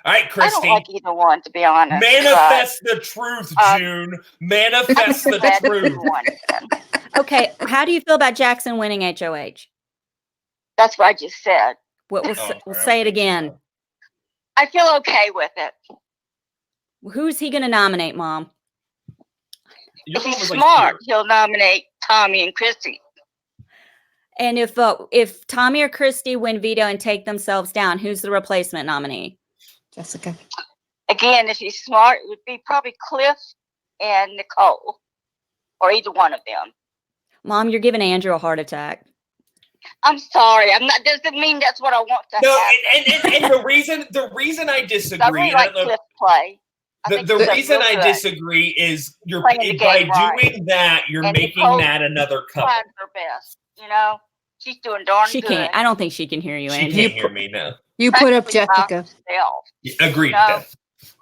S2: All right,
S5: I
S2: Christy.
S5: don't like either one, to be honest.
S2: Manifest the truth, June. Manifest the truth.
S1: Okay, how do you feel about Jackson winning HOH?
S5: That's what I just said.
S1: We'll say it again.
S5: I feel okay with it.
S1: Who's he going to nominate, Mom?
S5: If he's smart, he'll nominate Tommy and Christy.
S1: And if Tommy or Christy win veto and take themselves down, who's the replacement nominee?
S3: Jessica.
S5: Again, if he's smart, it would be probably Cliff and Nicole, or either one of them.
S1: Mom, you're giving Andrew a heart attack.
S5: I'm sorry. I'm not. Doesn't mean that's what I want to
S2: have. And the reason I disagree.
S5: I really like Cliff play.
S2: The reason I disagree is doing that, you're making that another couple.
S5: Trying her best, you know. She's doing darn good.
S1: She can't. I don't think she can hear you.
S2: She can't hear me now.
S3: You put up Jessica.
S2: Agreed.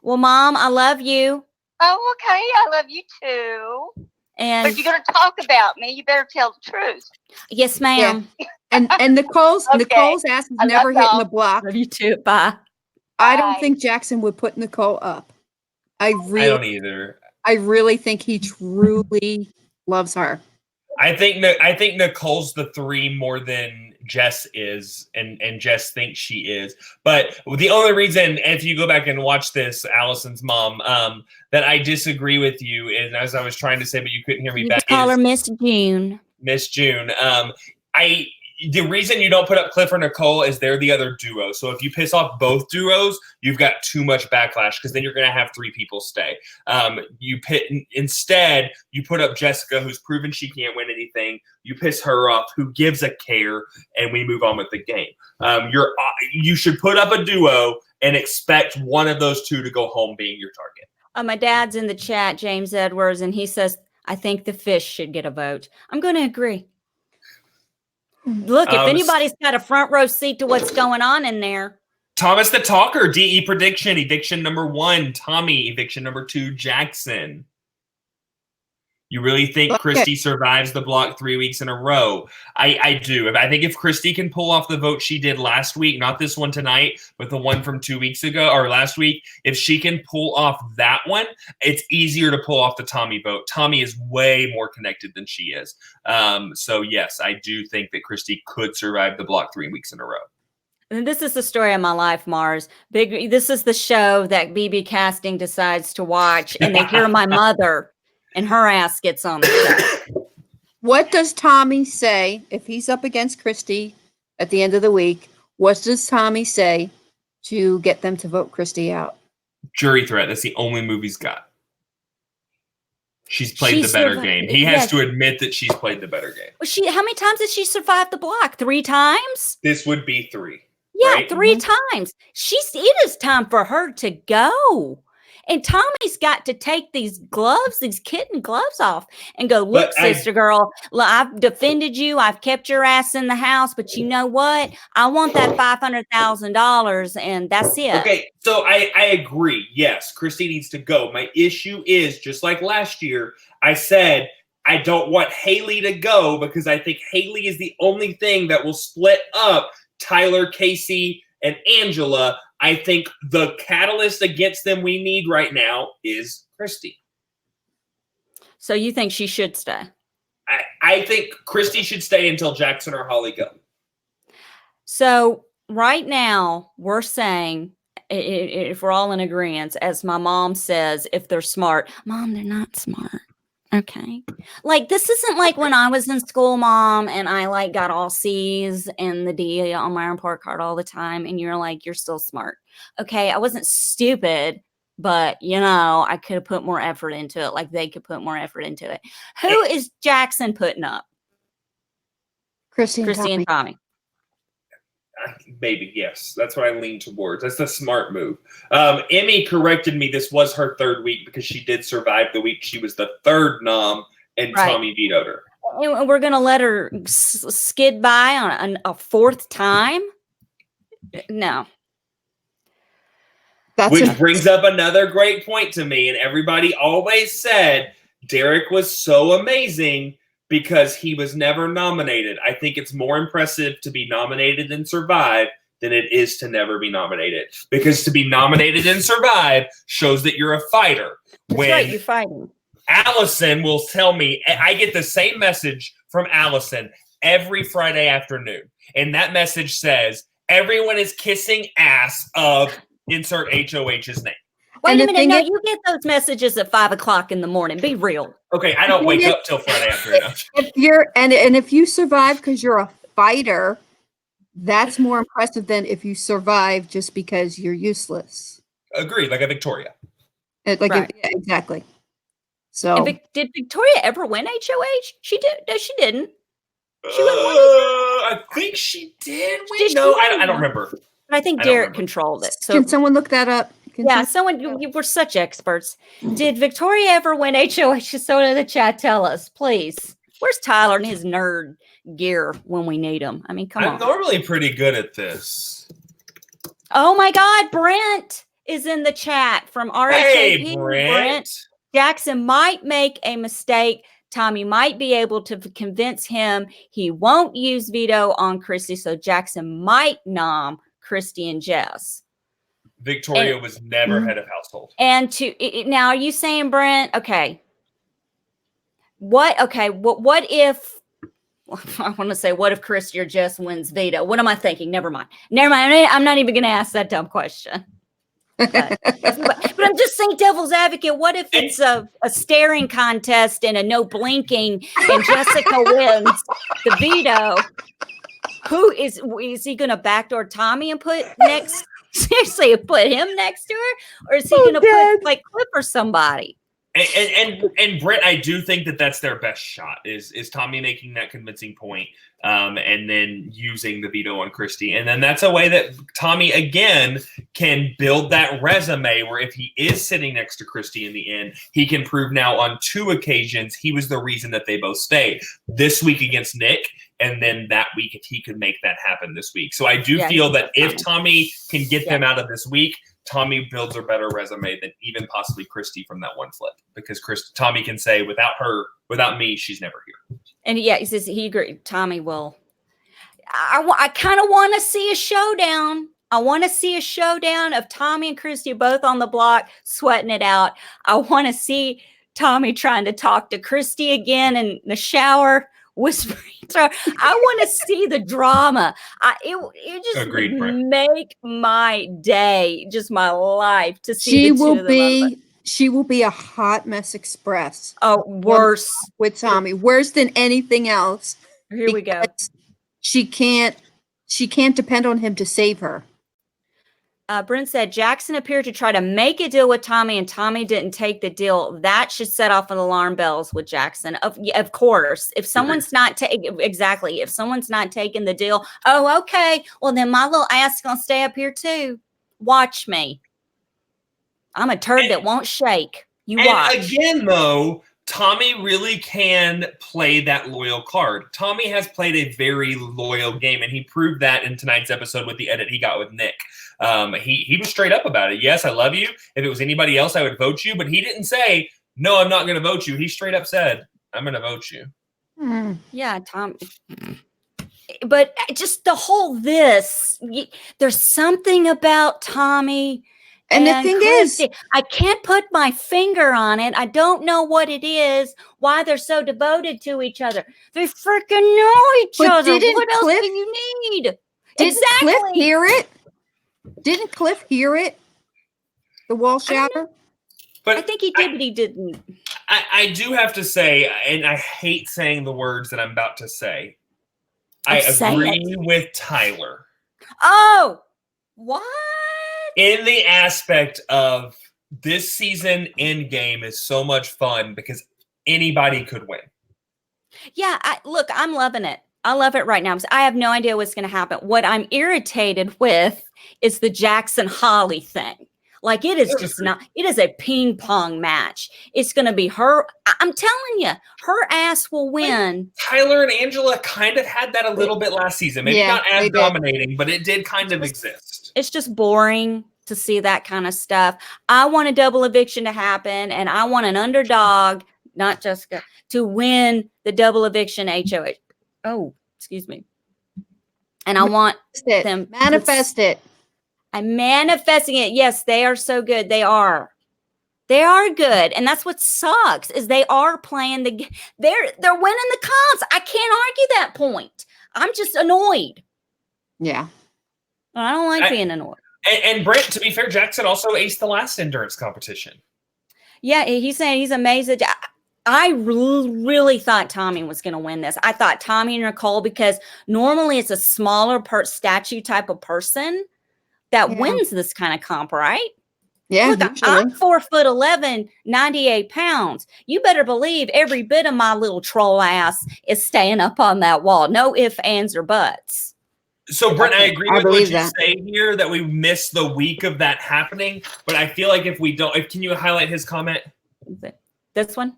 S1: Well, Mom, I love you.
S5: Oh, okay. I love you too.
S1: And
S5: but if you're going to talk about me, you better tell the truth.
S1: Yes, ma'am.
S3: Yeah. And Nicole's ass is never hitting the block.
S1: Love you too. Bye.
S3: I don't think Jackson would put Nicole up. I
S2: don't either.
S3: I really think he truly loves her.
S2: I think Nicole's the 3 more than Jess is, and Jess thinks she is. But the only reason, if you go back and watch this, Allison's mom, that I disagree with you, and as I was trying to say, but you couldn't hear me back.
S1: Call her Miss June.
S2: Miss June. The reason you don't put up Cliff or Nicole is they're the other duo. So if you piss off both duos, you've got too much backlash because then you're going to have 3 people stay. Instead, you put up Jessica, who's proven she can't win anything. You piss her off, who gives a care, and we move on with the game. You should put up a duo and expect one of those 2 to go home being your target.
S1: My dad's in the chat, James Edwards, and he says, I think the fish should get a vote. I'm going to agree. Look, if anybody's got a front row seat to what's going on in there.
S2: Thomas the Talker, DE prediction, eviction number 1, Tommy, eviction number 2, Jackson. You really think Christy survives the block 3 weeks in a row? I do. I think if Christy can pull off the vote she did last week, not this one tonight, but the one from 2 weeks ago or last week, if she can pull off that one, it's easier to pull off the Tommy vote. Tommy is way more connected than she is. So yes, I do think that Christy could survive the block 3 weeks in a row.
S1: And this is the story of my life, Mars. This is the show that BB Casting decides to watch, and they hear my mother. And her ass gets on the show.
S3: What does Tommy say if he's up against Christy at the end of the week? What does Tommy say to get them to vote Christy out?
S2: Jury threat. That's the only move he's got. She's played the better game. He has to admit that she's played the better game.
S1: How many times has she survived the block? 3 times?
S2: This would be 3.
S1: Yeah,
S2: right?
S1: 3 times. It is time for her to go. And Tommy's got to take these gloves, these kitten gloves off and go, look, sister girl, look, I've defended you. I've kept your ass in the house. But you know what? I want that $500,000 and that's it.
S2: Okay, so I agree. Yes, Christy needs to go. My issue is, just like last year, I said, I don't want Haley to go because I think Haley is the only thing that will split up Tyler, Casey, and Angela. I think the catalyst against them we need right now is Christy.
S1: So you think she should stay?
S2: I think Christy should stay until Jackson or Holly go.
S1: So right now we're saying, if we're all in agreement, as my mom says, if they're smart, Mom, they're not smart. Okay. Like, this isn't like when I was in school, Mom, and I got all C's and the D on my report card all the time. And you're like, you're still smart. Okay. I wasn't stupid, but I could have put more effort into it. Like they could put more effort into it. Who is Jackson putting up?
S3: Christy
S1: and Tommy.
S2: Maybe, yes. That's what I lean towards. That's the smart move. Emmy corrected me. This was her 3rd week because she did survive the week. She was the 3rd nom, and right. Tommy vetoed her.
S1: And we're going to let her skid by on a 4th time? No.
S2: Which brings up another great point to me. And everybody always said Derek was so amazing because he was never nominated. I think it's more impressive to be nominated and survive than it is to never be nominated. Because to be nominated and survive shows that you're a fighter.
S1: That's right, you're fighting.
S2: Allison will tell me, I get the same message from Allison every Friday afternoon. And that message says, everyone is kissing ass of insert HOH's name.
S1: Wait a minute, no, you get those messages at 5 o'clock in the morning. Be real.
S2: Okay, I don't wake up till Friday afternoon.
S3: If you survive because you're a fighter, that's more impressive than if you survive just because you're useless.
S2: Agreed, like a Victoria.
S3: Exactly. So
S1: did Victoria ever win HOH? She did. No, she didn't. She won one.
S2: I think she did. I don't remember.
S1: But I think Derek controlled it. So
S3: can someone look that up?
S1: Someone. You were such experts. Did Victoria ever win HOH? Someone in the chat, tell us, please. Where's Tyler and his nerd gear when we need him? I mean, come on.
S2: I'm normally pretty good at this.
S1: Oh my God, Brent is in the chat from RHAP.
S2: Hey, Brent.
S1: Jackson might make a mistake. Tommy might be able to convince him he won't use veto on Christy, so Jackson might nom Christy and Jess.
S2: Victoria was never head of household.
S1: And now, are you saying, Brent? Okay. What if? I want to say, what if Christy or Jess wins veto? What am I thinking? Never mind. I'm not even going to ask that dumb question. But I'm just saying, devil's advocate. What if it's a staring contest and a no blinking, and Jessica wins the veto? Who is he going to backdoor Tommy and put next? Seriously, put him next to her, or is he going to put like Cliff or somebody?
S2: And Brett, I do think that that's their best shot is Tommy making that convincing point, and then using the veto on Christy. And then that's a way that Tommy, again, can build that resume where if he is sitting next to Christy in the end, he can prove now on 2 occasions he was the reason that they both stayed. This week against Nick, and then that week he could make that happen this week. So I do feel that if Tommy can get them out of this week, Tommy builds a better resume than even possibly Christy from that one flip, because Tommy can say, without me, she's never here.
S1: And he says he agreed. Tommy will. I kind of want to see a showdown. I want to see a showdown of Tommy and Christy both on the block, sweating it out. I want to see Tommy trying to talk to Christy again in the shower, whispering to her. I want to see the drama. It just
S2: Agreed,
S1: make my day, just my life to see.
S3: She will be a hot mess express.
S1: Oh, worse
S3: with Tommy, worse than anything else.
S1: Here we go.
S3: She can't depend on him to save her.
S1: Brent said Jackson appeared to try to make a deal with Tommy, and Tommy didn't take the deal. That should set off an alarm bells with Jackson. Of course, if someone's not if someone's not taking the deal, oh, okay, well then my little ass is gonna stay up here too. Watch me. I'm a turd that won't shake. You watch.
S2: Again, though, Tommy really can play that loyal card. Tommy has played a very loyal game, and he proved that in tonight's episode with the edit he got with Nick. He was straight up about it. Yes, I love you. If it was anybody else, I would vote you. But he didn't say, no, I'm not going to vote you. He straight up said, I'm going to vote you.
S1: Yeah, Tom. But just the whole there's something about Tommy.
S3: And the thing is,
S1: I can't put my finger on it. I don't know what it is, why they're so devoted to each other. They freaking know each other. What else do you need?
S3: Didn't Cliff hear it? Didn't Cliff hear it? The wall shatter?
S2: But
S1: I think he did, but he didn't.
S2: I do have to say, and I hate saying the words that I'm about to say, I agree with Tyler.
S1: Oh, what?
S2: In the aspect of this season, Endgame is so much fun because anybody could win.
S1: Yeah, look, I'm loving it. I love it right now. I have no idea what's going to happen. What I'm irritated with is the Jackson Holly thing. Like, it is just not, it is a ping pong match. It's going to be her. I'm telling you, her ass will win.
S2: Tyler and Angela kind of had that a little bit last season. Maybe not as dominating, but it did kind of exist. It's
S1: just boring to see that kind of stuff. I want a double eviction to happen, and I want an underdog, not Jessica, to win the double eviction HOH. Oh, excuse me. And I want
S3: them manifest it.
S1: I'm manifesting it. Yes, they are so good. They are. They are good. And that's what sucks is they are playing they're winning the comps. I can't argue that point. I'm just annoyed.
S3: Yeah.
S1: I don't like being annoyed.
S2: And Brent, to be fair, Jackson also aced the last endurance competition.
S1: Yeah, he's saying he's amazed. I really thought Tommy was going to win this. I thought Tommy and Nicole, because normally it's a smaller statue type of person that wins this kind of comp, right?
S3: Yeah.
S1: Look, I'm 4'11", 98 pounds. You better believe every bit of my little troll ass is staying up on that wall. No ifs, ands, or buts.
S2: So, Brent, I agree with what you say here that we missed the week of that happening. But I feel like if we don't, can you highlight his comment?
S1: This one?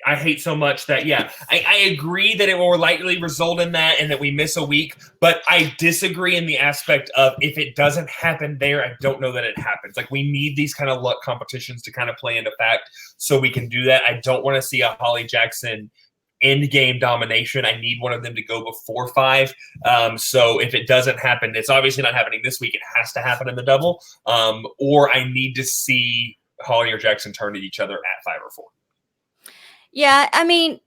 S2: I hate so much that, I agree that it will likely result in that and that we miss a week. But I disagree in the aspect of if it doesn't happen there, I don't know that it happens. Like, we need these kind of luck competitions to kind of play into fact so we can do that. I don't want to see a Holly Jackson Endgame domination. I need one of them to go before 5. So if it doesn't happen, it's obviously not happening this week. It has to happen in the double. Or I need to see Holly or Jackson turn at each other at 5 or 4.
S1: Yeah, I mean,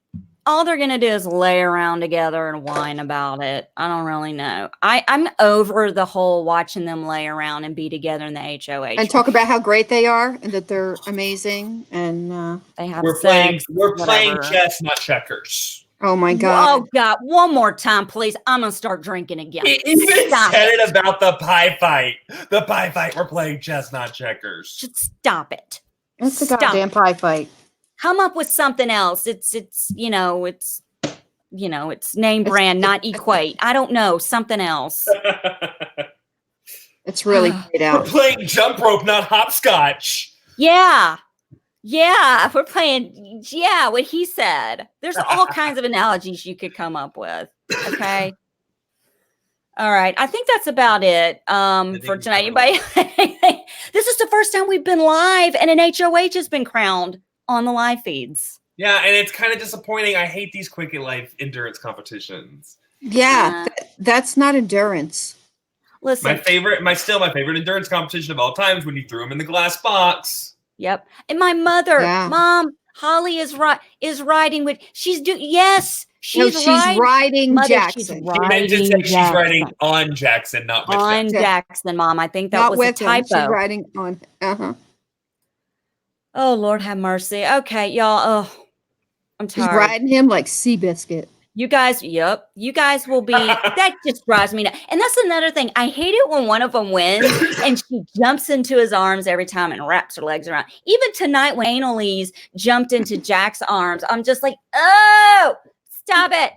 S1: all they're going to do is lay around together and whine about it. I don't really know. I'm over the whole watching them lay around and be together in the HOH.
S3: And talk about how great they are and that they're amazing. And
S1: they have
S2: we're playing chess, not checkers.
S3: Oh, my God.
S1: Oh, God. One more time, please. I'm going to start drinking again.
S2: He even said it about the pie fight. The pie fight. We're playing chess, not checkers.
S1: Just stop it.
S3: It's a goddamn pie fight.
S1: Come up with something else. It's name brand, not equate. I don't know. Something else.
S3: It's really great out.
S2: We're playing jump rope, not hopscotch.
S1: Yeah. Yeah. We're playing. Yeah. What he said. There's all kinds of analogies you could come up with. Okay. All right. I think that's about it for tonight. Anybody? This is the first time we've been live and an HOH has been crowned on the live feeds.
S2: Yeah, and it's kind of disappointing. I hate these quick life endurance competitions.
S3: Yeah, that's not endurance.
S1: Listen,
S2: my favorite endurance competition of all time is when you threw them in the glass box.
S1: Yep. And my mother, Mom, Holly is riding with. She's riding
S3: Mother, Jackson.
S2: She's riding on Jackson, not with
S1: on Jackson. Mom. I think that was a typo.
S3: She's riding on.
S1: Oh, Lord have mercy. Okay, y'all. Oh, I'm tired.
S3: She's riding him like Seabiscuit.
S1: You guys, you guys will be, that just drives me nuts. And that's another thing. I hate it when one of them wins and she jumps into his arms every time and wraps her legs around. Even tonight when Annalise jumped into Jack's arms, I'm just like, oh, stop it.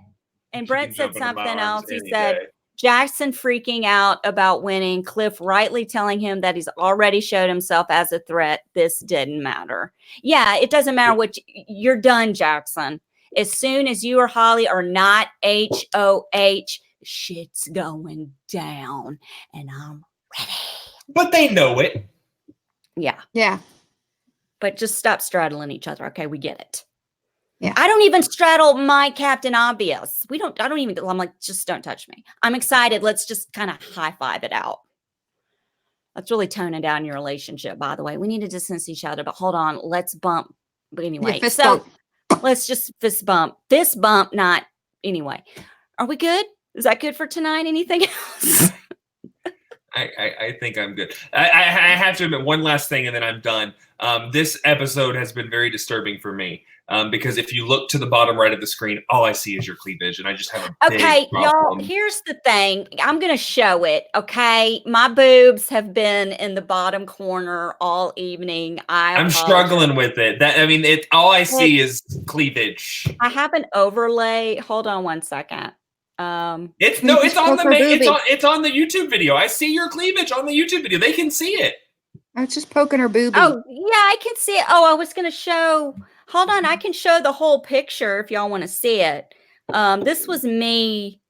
S1: And Brent said something else. He said, Jackson freaking out about winning, Cliff rightly telling him that he's already showed himself as a threat. This didn't matter. Yeah, it doesn't matter what you're done, Jackson. As soon as you or Holly are not HOH, shit's going down and I'm ready.
S2: But they know it.
S1: Yeah.
S3: Yeah.
S1: But just stop straddling each other. Okay, we get it.
S3: Yeah.
S1: I don't even straddle my Captain Obvious. I'm like, just don't touch me. I'm excited. Let's just kind of high five it out. That's really toning down your relationship, by the way. We need to distance each other, but hold on. Let's bump. But anyway, let's just fist bump. Fist bump, not anyway. Are we good? Is that good for tonight? Anything else?
S2: I think I'm good. I have to admit one last thing and then I'm done. This episode has been very disturbing for me because if you look to the bottom right of the screen, all I see is your cleavage and I just have a big problem.
S1: Y'all, here's the thing. I'm going to show it, okay? My boobs have been in the bottom corner all evening. I'm
S2: struggling with it. All I see is cleavage.
S1: I have an overlay. Hold on one second.
S2: It's on the YouTube video. I see your cleavage on the YouTube video. They can see it.
S3: I was just poking her boobie.
S1: Oh, yeah, I can see it. Oh, I was going to show. Hold on. I can show the whole picture if y'all want to see it. This was me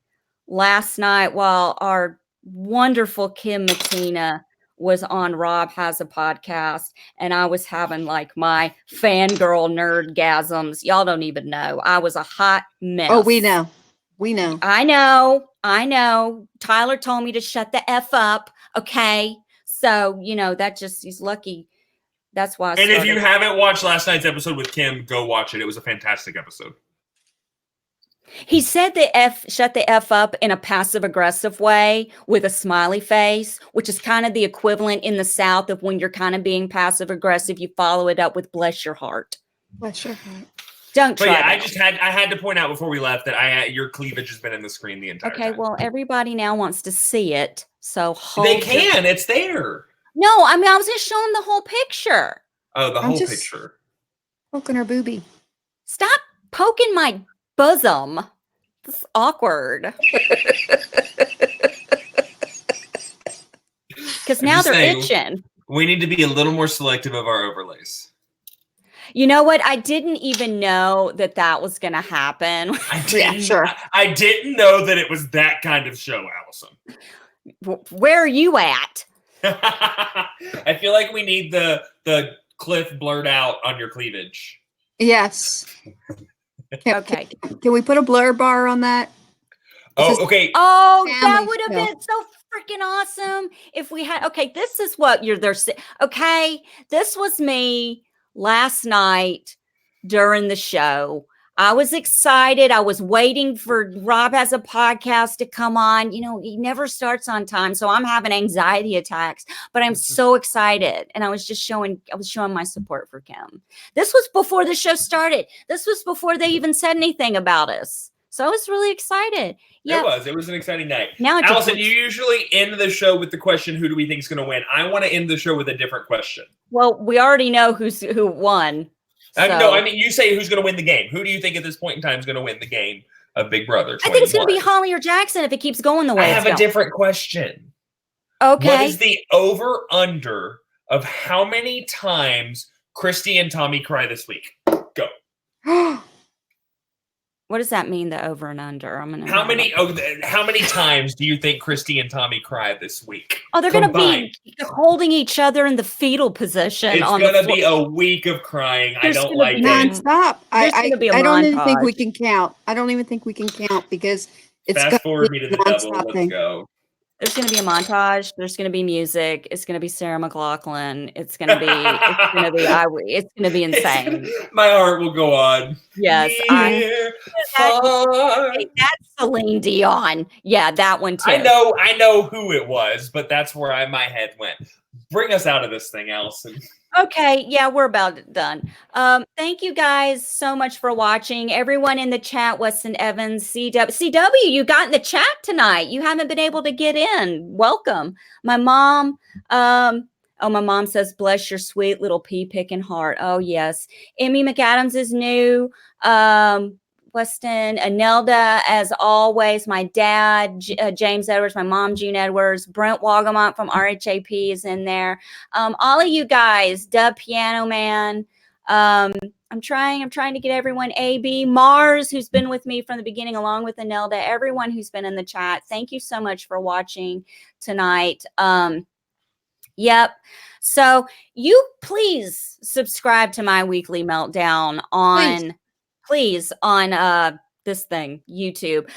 S1: last night while our wonderful Kim Matina was on Rob Has a Podcast, and I was having like my fangirl nerdgasms. Y'all don't even know. I was a hot mess.
S3: Oh, we know. We know.
S1: I know. Tyler told me to shut the F up. Okay. So, he's lucky. That's why I
S2: And if you
S1: started.
S2: haven't watched last night's episode with Kim, go watch it. It was a fantastic episode.
S1: He said shut the F up in a passive aggressive way with a smiley face, which is kind of the equivalent in the South of when you're kind of being passive aggressive, you follow it up with bless your heart.
S3: Bless your heart.
S1: Don't try.
S2: But yeah, I had to point out before we left that your cleavage has been in the screen the entire time.
S1: Okay, well, everybody now wants to see it, so
S2: they can. It's there.
S1: No, I mean I was just showing the whole picture.
S2: Oh, the whole picture.
S3: Poking her boobie.
S1: Stop poking my bosom. This is awkward. Because now they're itching.
S2: We need to be a little more selective of our overlays.
S1: You know what? I didn't even know that was going to happen.
S2: I didn't know that it was that kind of show, Allison.
S1: Where are you at?
S2: I feel like we need the cliff blurred out on your cleavage.
S3: Yes.
S1: Okay.
S3: Can we put a blur bar on that?
S2: Oh, okay.
S1: Oh, that would have been so freaking awesome if we had. Okay, this is what you're there. Okay, this was me last night during the show. I was excited. I was waiting for Rob Has a Podcast to come on. He never starts on time, so I'm having anxiety attacks, but I'm so excited. And I was showing my support for Kim. This was before the show started. This was before they even said anything about us. So I was really excited. Yeah.
S2: It was an exciting night.
S1: Now,
S2: Allison, you usually end the show with the question, who do we think is going to win? I want to end the show with a different question.
S1: Well, we already know who won. So.
S2: No, I mean, you say who's going to win the game. Who do you think at this point in time is going to win the game of Big Brother 21?
S1: I think it's going to be Holly or Jackson if it keeps going the way it's going.
S2: I have a different question.
S1: Okay.
S2: What is the over-under of how many times Christy and Tommy cry this week? Go.
S1: What does that mean, the over and under?
S2: How many times do you think Christy and Tommy cry this week?
S1: Oh, they're going to be holding each other in the fetal position.
S2: It's going to be a week of crying. I don't like it.
S3: Nonstop. I don't even think we can count. Because it's
S2: fast forward me to the double. Let's go.
S1: There's going to be a montage. There's going to be music. It's going to be Sarah McLachlan. It's going to be insane.
S2: My heart will go on.
S1: Yes. That's Celine Dion. Yeah, that one too.
S2: I know who it was, but that's where my head went. Bring us out of this thing, Allison.
S1: Okay, yeah, we're about done. Thank you guys so much for watching. Everyone in the chat, Weston Evans, CW, you got in the chat tonight. You haven't been able to get in. Welcome. My mom, my mom says, bless your sweet little pea-picking heart. Oh, yes. Emmy McAdams is new. Weston, Anelda, as always, my dad, James Edwards, my mom, June Edwards, Brent Wagamont from RHAP is in there. All of you guys, Dub Piano Man. I'm trying to get everyone. AB, Mars, who's been with me from the beginning, along with Anelda, everyone who's been in the chat. Thank you so much for watching tonight. Yep. So you please subscribe to my weekly meltdown on this thing, YouTube.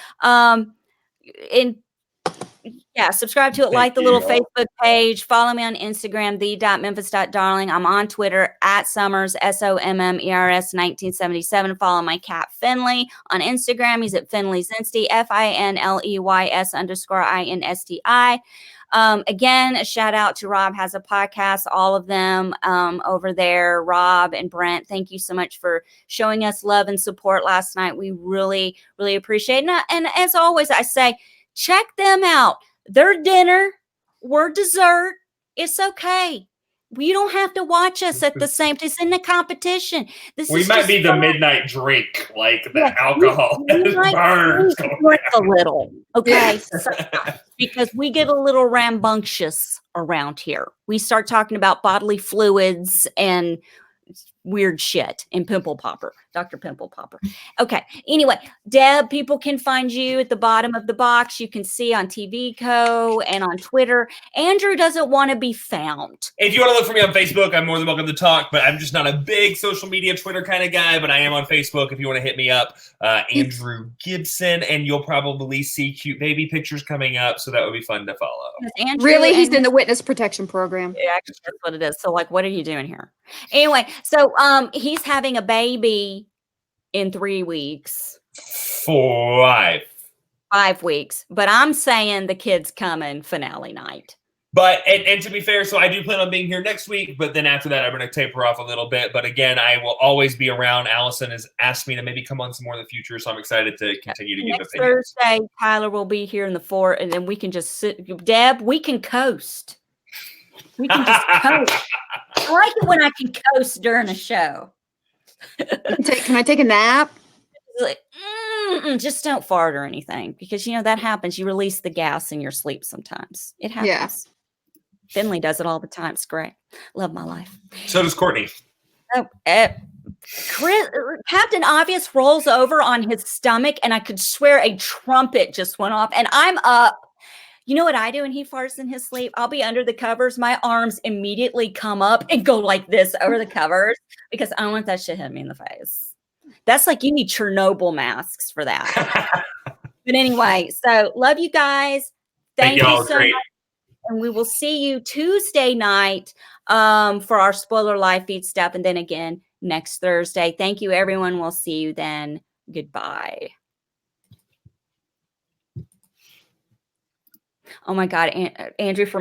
S1: Subscribe to it, like the little Facebook page, follow me on Instagram, the.memphis.darling. I'm on Twitter at Summers, SOMMERS 1977. Follow my cat Finley on Instagram. He's at Finley Zinsti, FINLEYS_INSTI. Again, a shout out to Rob Has a Podcast, all of them over there, Rob and Brent. Thank you so much for showing us love and support last night. We really, really appreciate it. And as always, I say, check them out. Their dinner, we're dessert. It's okay. You don't have to watch us at the same time. It's in the competition.
S2: We might be the midnight drink, like the alcohol burns.
S1: A little, okay? Because we get a little rambunctious around here. We start talking about bodily fluids and weird shit in Pimple Popper, Dr. Pimple Popper. Okay. Anyway, Deb, people can find you at the bottom of the box. You can see on TV Co. and on Twitter. Andrew doesn't want to be found.
S2: If you want to look for me on Facebook, I'm more than welcome to talk, but I'm just not a big social media Twitter kind of guy, but I am on Facebook if you want to hit me up, Andrew Gibson, and you'll probably see cute baby pictures coming up, so that would be fun to follow.
S1: Andrew,
S3: really, he's in the witness protection program.
S1: Yeah, actually, that's what it is. So, like, what are you doing here? Anyway, so he's having a baby in 3 weeks.
S2: 5
S1: weeks. But I'm saying the kid's coming finale night.
S2: But, and to be fair, so I do plan on being here next week, but then after that, I'm going to taper off a little bit. But again, I will always be around. Allison has asked me to maybe come on some more in the future, so I'm excited to continue to give
S1: Next
S2: opinions.
S1: Thursday, Tyler will be here in the fort, and then we can just sit. Deb, we can coast. We can just coast. I like it when I can coast during a show.
S3: Can I take a nap?
S1: Like, just don't fart or anything, because you know that happens. You release the gas in your sleep sometimes. It happens.
S3: Yeah.
S1: Finley does it all the time. It's great. Love my life.
S2: So does Courtney.
S1: Oh, Captain Obvious rolls over on his stomach, and I could swear a trumpet just went off, and I'm up. You know what I do when he farts in his sleep? I'll be under the covers. My arms immediately come up and go like this over the covers because I don't want that shit hitting me in the face. That's like you need Chernobyl masks for that. But anyway, so love you guys. Thank you so much. And we will see you Tuesday night for our spoiler live feed stuff. And then again next Thursday. Thank you, everyone. We'll see you then. Goodbye. Oh, my God. Andrew, for